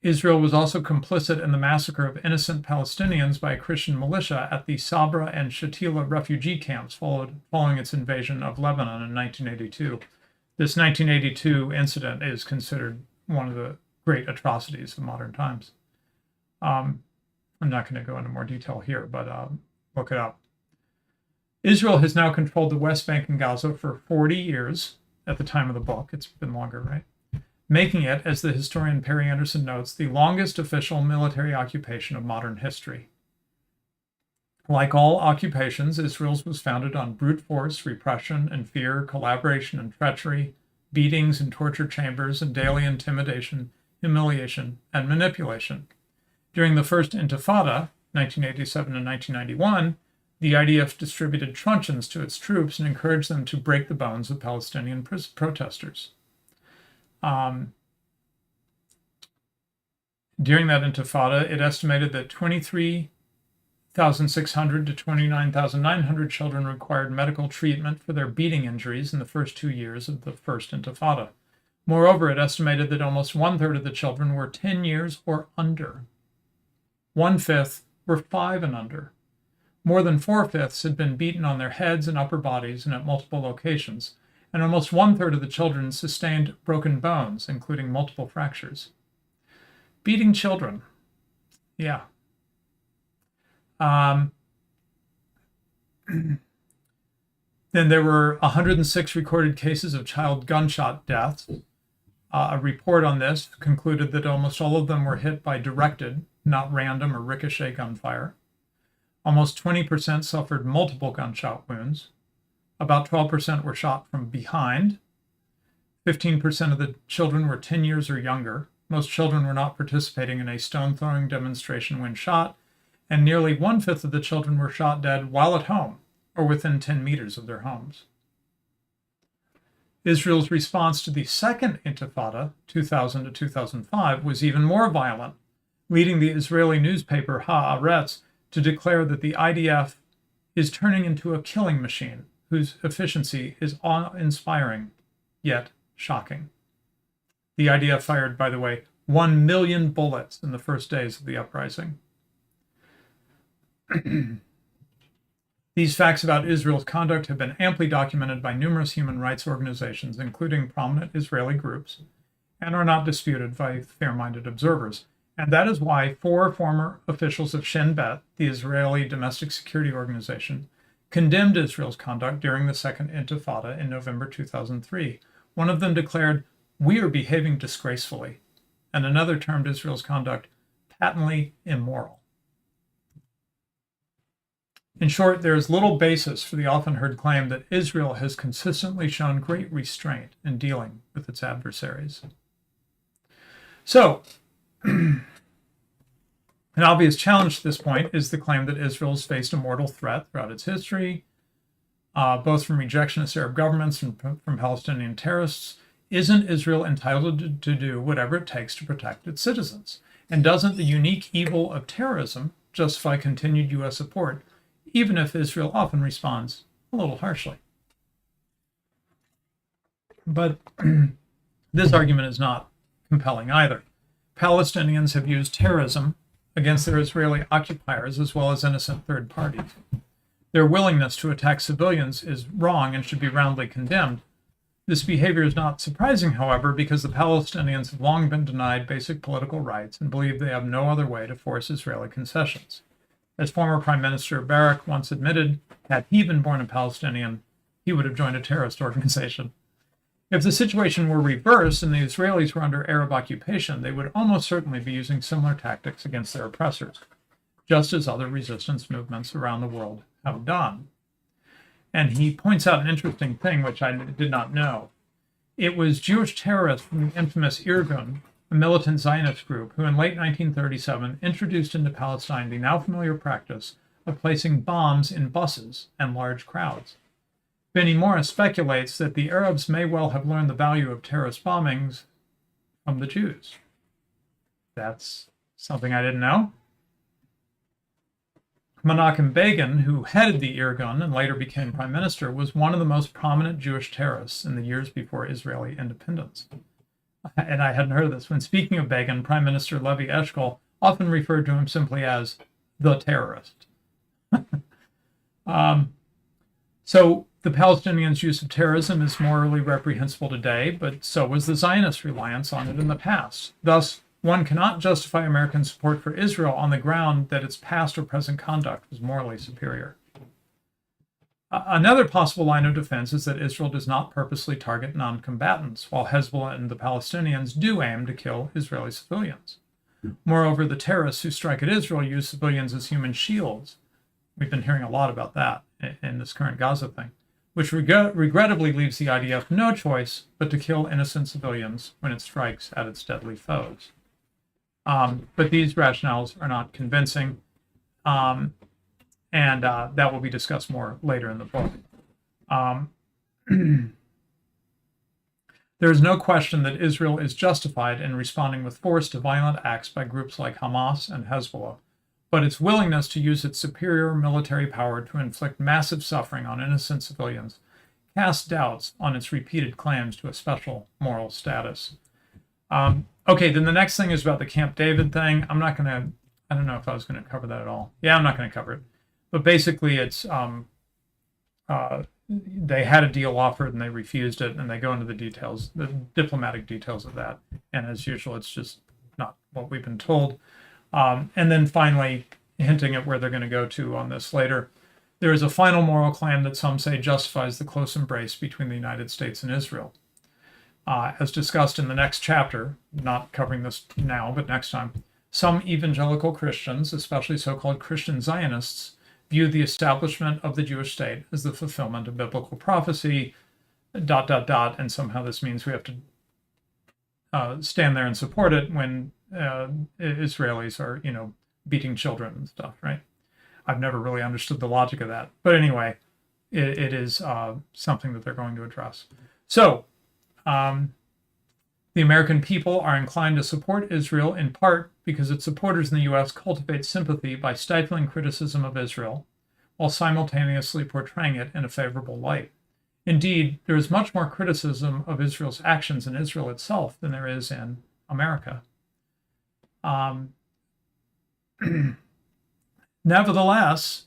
Israel was also complicit in the massacre of innocent Palestinians by a Christian militia at the Sabra and Shatila refugee camps following its invasion of Lebanon in 1982. This 1982 incident is considered one of the great atrocities of modern times. I'm not going to go into more detail here, but look it up. Israel has now controlled the West Bank and Gaza for 40 years at the time of the book. It's been longer, right? Making it, as the historian Perry Anderson notes, the longest official military occupation of modern history. Like all occupations, Israel's was founded on brute force, repression and fear, collaboration and treachery, beatings and torture chambers, and daily intimidation, humiliation, and manipulation. During the First Intifada, 1987 and 1991, the IDF distributed truncheons to its troops and encouraged them to break the bones of Palestinian protesters. During that Intifada, it estimated that 23,600 to 29,900 children required medical treatment for their beating injuries in the first 2 years of the First Intifada. Moreover, it estimated that almost 1/3 of the children were 10 years or under. 1/5 were 5 and under. More than 4/5 had been beaten on their heads and upper bodies and at multiple locations, and almost 1/3 of the children sustained broken bones, including multiple fractures. Beating children. Yeah. Then there were 106 recorded cases of child gunshot deaths. A report on this concluded that almost all of them were hit by directed, not random or ricochet gunfire. Almost 20% suffered multiple gunshot wounds. About 12% were shot from behind. 15% of the children were 10 years or younger. Most children were not participating in a stone-throwing demonstration when shot, and nearly one-fifth of the children were shot dead while at home or within 10 meters of their homes. Israel's response to the Second Intifada, 2000 to 2005, was even more violent, leading the Israeli newspaper Haaretz to declare that the IDF is turning into a killing machine whose efficiency is awe-inspiring, yet shocking. The IDF fired, by the way, 1 million bullets in the first days of the uprising. These facts about Israel's conduct have been amply documented by numerous human rights organizations, including prominent Israeli groups, and are not disputed by fair-minded observers. And that is why 4 former officials of Shin Bet, the Israeli domestic security organization, condemned Israel's conduct during the Second Intifada in November 2003. One of them declared, "We are behaving disgracefully," and another termed Israel's conduct patently immoral. In short, there is little basis for the often heard claim that Israel has consistently shown great restraint in dealing with its adversaries. So, an obvious challenge to this point is the claim that Israel has faced a mortal threat throughout its history, both from rejectionist Arab governments and from Palestinian terrorists. Isn't Israel entitled to do whatever it takes to protect its citizens? And doesn't the unique evil of terrorism justify continued U.S. support, even if Israel often responds a little harshly? But this argument is not compelling either. Palestinians have used terrorism against their Israeli occupiers as well as innocent third parties. Their willingness to attack civilians is wrong and should be roundly condemned. This behavior is not surprising, however, because the Palestinians have long been denied basic political rights and believe they have no other way to force Israeli concessions. As former Prime Minister Barak once admitted, had he been born a Palestinian, he would have joined a terrorist organization. If the situation were reversed and the Israelis were under Arab occupation, they would almost certainly be using similar tactics against their oppressors, just as other resistance movements around the world have done. And he points out an interesting thing, which I did not know. It was Jewish terrorists from the infamous Irgun, a militant Zionist group, who in late 1937 introduced into Palestine the now familiar practice of placing bombs in buses and large crowds. Benny Morris speculates that the Arabs may well have learned the value of terrorist bombings from the Jews. That's something I didn't know. Menachem Begin, who headed the Irgun and later became prime minister, was one of the most prominent Jewish terrorists in the years before Israeli independence. And I hadn't heard of this. When speaking of Begin, Prime Minister Levi Eshkol often referred to him simply as the terrorist. So the Palestinians' use of terrorism is morally reprehensible today, but so was the Zionist reliance on it in the past. Thus, one cannot justify American support for Israel on the ground that its past or present conduct was morally superior. Another possible line of defense is that Israel does not purposely target non-combatants, while Hezbollah and the Palestinians do aim to kill Israeli civilians. Moreover, the terrorists who strike at Israel use civilians as human shields. We've been hearing a lot about that in this current Gaza thing, which regrettably leaves the IDF no choice but to kill innocent civilians when it strikes at its deadly foes. But these rationales are not convincing, and that will be discussed more later in the book. There is no question that Israel is justified in responding with force to violent acts by groups like Hamas and Hezbollah, but its willingness to use its superior military power to inflict massive suffering on innocent civilians casts doubts on its repeated claims to a special moral status. Okay, then the next thing is about the Camp David thing. I don't know if I was going to cover that at all. Yeah, I'm not going to cover it. But basically, it's they had a deal offered and they refused it, and they go into the details, the diplomatic details of that. And as usual, it's just not what we've been told. And then finally, hinting at where they're going to go to on this later, there is a final moral claim that some say justifies the close embrace between the United States and Israel. As discussed in the next chapter, not covering this now, but next time, some evangelical Christians, especially so-called Christian Zionists, view the establishment of the Jewish state as the fulfillment of biblical prophecy, dot, dot, dot, and somehow this means we have to stand there and support it when Israelis are, beating children and stuff, right? I've never really understood the logic of that. But anyway, it is something that they're going to address. So, the American people are inclined to support Israel in part because its supporters in the U.S. cultivate sympathy by stifling criticism of Israel while simultaneously portraying it in a favorable light. Indeed, there is much more criticism of Israel's actions in Israel itself than there is in America. Nevertheless,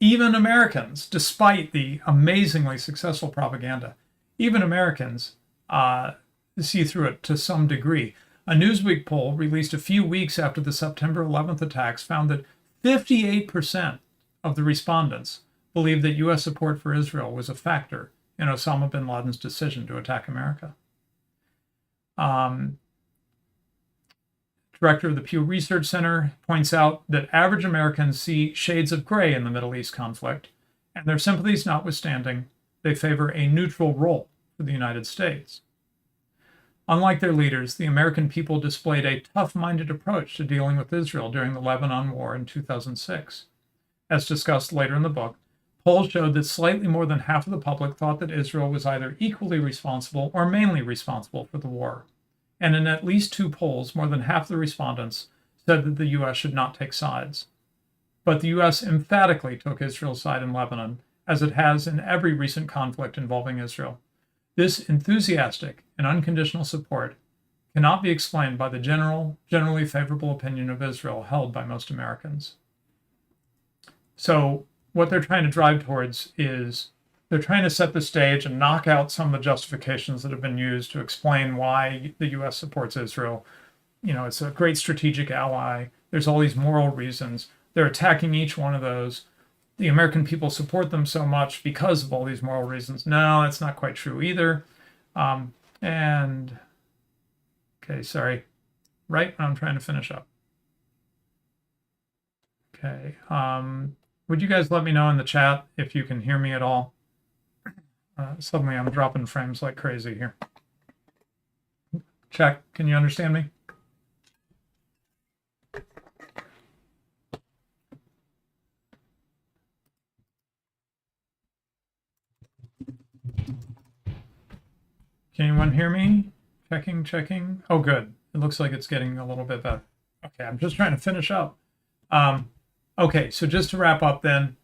even Americans, despite the amazingly successful propaganda, even Americans see through it to some degree. A Newsweek poll released a few weeks after the September 11th attacks found that 58% of the respondents believed that U.S. support for Israel was a factor in Osama bin Laden's decision to attack America. Director of the Pew Research Center points out that average Americans see shades of gray in the Middle East conflict, and their sympathies notwithstanding, they favor a neutral role for the United States. Unlike their leaders, the American people displayed a tough-minded approach to dealing with Israel during the Lebanon War in 2006. As discussed later in the book, polls showed that slightly more than half of the public thought that Israel was either equally responsible or mainly responsible for the war. And in at least 2 polls, more than half of the respondents said that the U.S. should not take sides. But the U.S. emphatically took Israel's side in Lebanon, as it has in every recent conflict involving Israel. This enthusiastic and unconditional support cannot be explained by the generally favorable opinion of Israel held by most Americans. So what they're trying to drive towards is they're trying to set the stage and knock out some of the justifications that have been used to explain why the U.S. supports Israel. It's a great strategic ally. There's all these moral reasons. They're attacking each one of those. The American people support them so much because of all these moral reasons. No, that's not quite true either. Okay, sorry. Right when I'm trying to finish up. Okay. Would you guys let me know in the chat if you can hear me at all? Suddenly I'm dropping frames like crazy here. Check. Can you understand me? Can anyone hear me? Checking. Oh, good. It looks like it's getting a little bit better. Okay, I'm just trying to finish up. Okay, so just to wrap up then.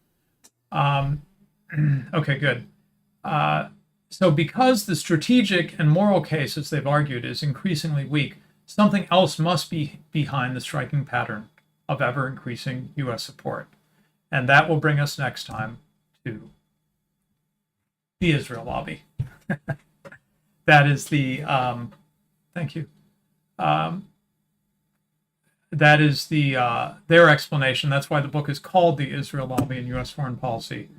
Okay, good. So because the strategic and moral case, as they've argued, is increasingly weak, something else must be behind the striking pattern of ever-increasing U.S. support. And that will bring us next time to the Israel lobby. That is the, thank you. That is their explanation. That's why the book is called The Israel Lobby in U.S. Foreign Policy.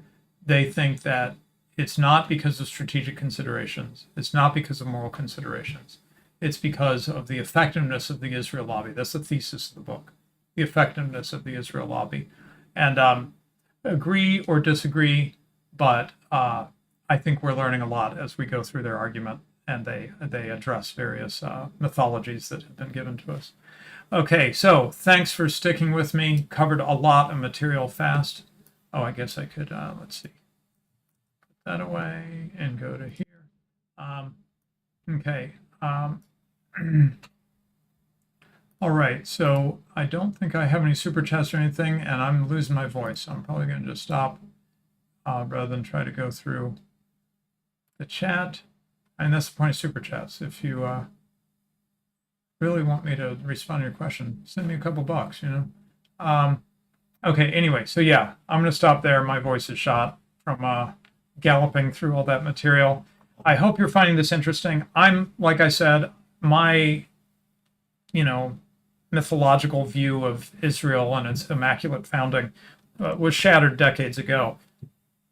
They think that it's not because of strategic considerations. It's not because of moral considerations. It's because of the effectiveness of the Israel lobby. That's the thesis of the book, the effectiveness of the Israel lobby. And agree or disagree, but I think we're learning a lot as we go through their argument, and they address various mythologies that have been given to us. Okay, so thanks for sticking with me. Covered a lot of material fast. Oh, I guess I could, let's see. Put that away and go to here. Okay. All right, so I don't think I have any super chats or anything, and I'm losing my voice. So I'm probably going to just stop rather than try to go through the chat. And that's the point of super chats. If you really want me to respond to your question, send me a couple bucks, Okay, anyway, so yeah, I'm going to stop there. My voice is shot from galloping through all that material. I hope you're finding this interesting. Like I said, my, mythological view of Israel and its immaculate founding was shattered decades ago.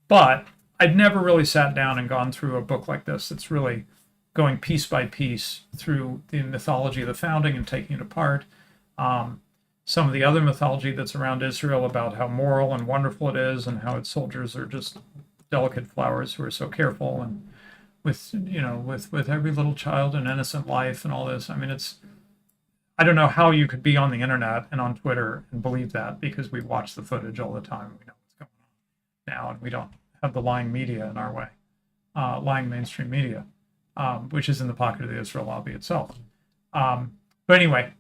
But I'd never really sat down and gone through a book like this that's really going piece by piece through the mythology of the founding and taking it apart. Some of the other mythology that's around Israel about how moral and wonderful it is and how its soldiers are just delicate flowers who are so careful and with with every little child and innocent life and all this. I mean, I don't know how you could be on the internet and on Twitter and believe that, because we watch the footage all the time. We know what's going on now, and we don't have the lying media in our way, lying mainstream media, which is in the pocket of the Israel lobby itself. But anyway,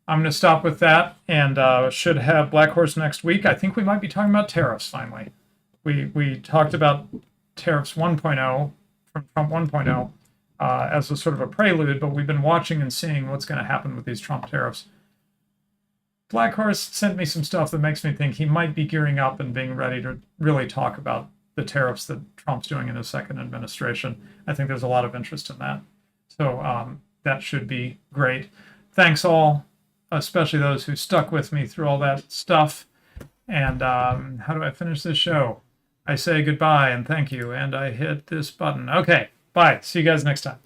I'm going to stop with that, and should have Black Horse next week. I think we might be talking about tariffs finally. We talked about tariffs 1.0 from Trump 1.0 as a sort of a prelude, but we've been watching and seeing what's going to happen with these Trump tariffs. Black Horse sent me some stuff that makes me think he might be gearing up and being ready to really talk about the tariffs that Trump's doing in his second administration. I think there's a lot of interest in that. So that should be great. Thanks all, especially those who stuck with me through all that stuff. And how do I finish this show? I say goodbye and thank you, and I hit this button. Okay, bye. See you guys next time.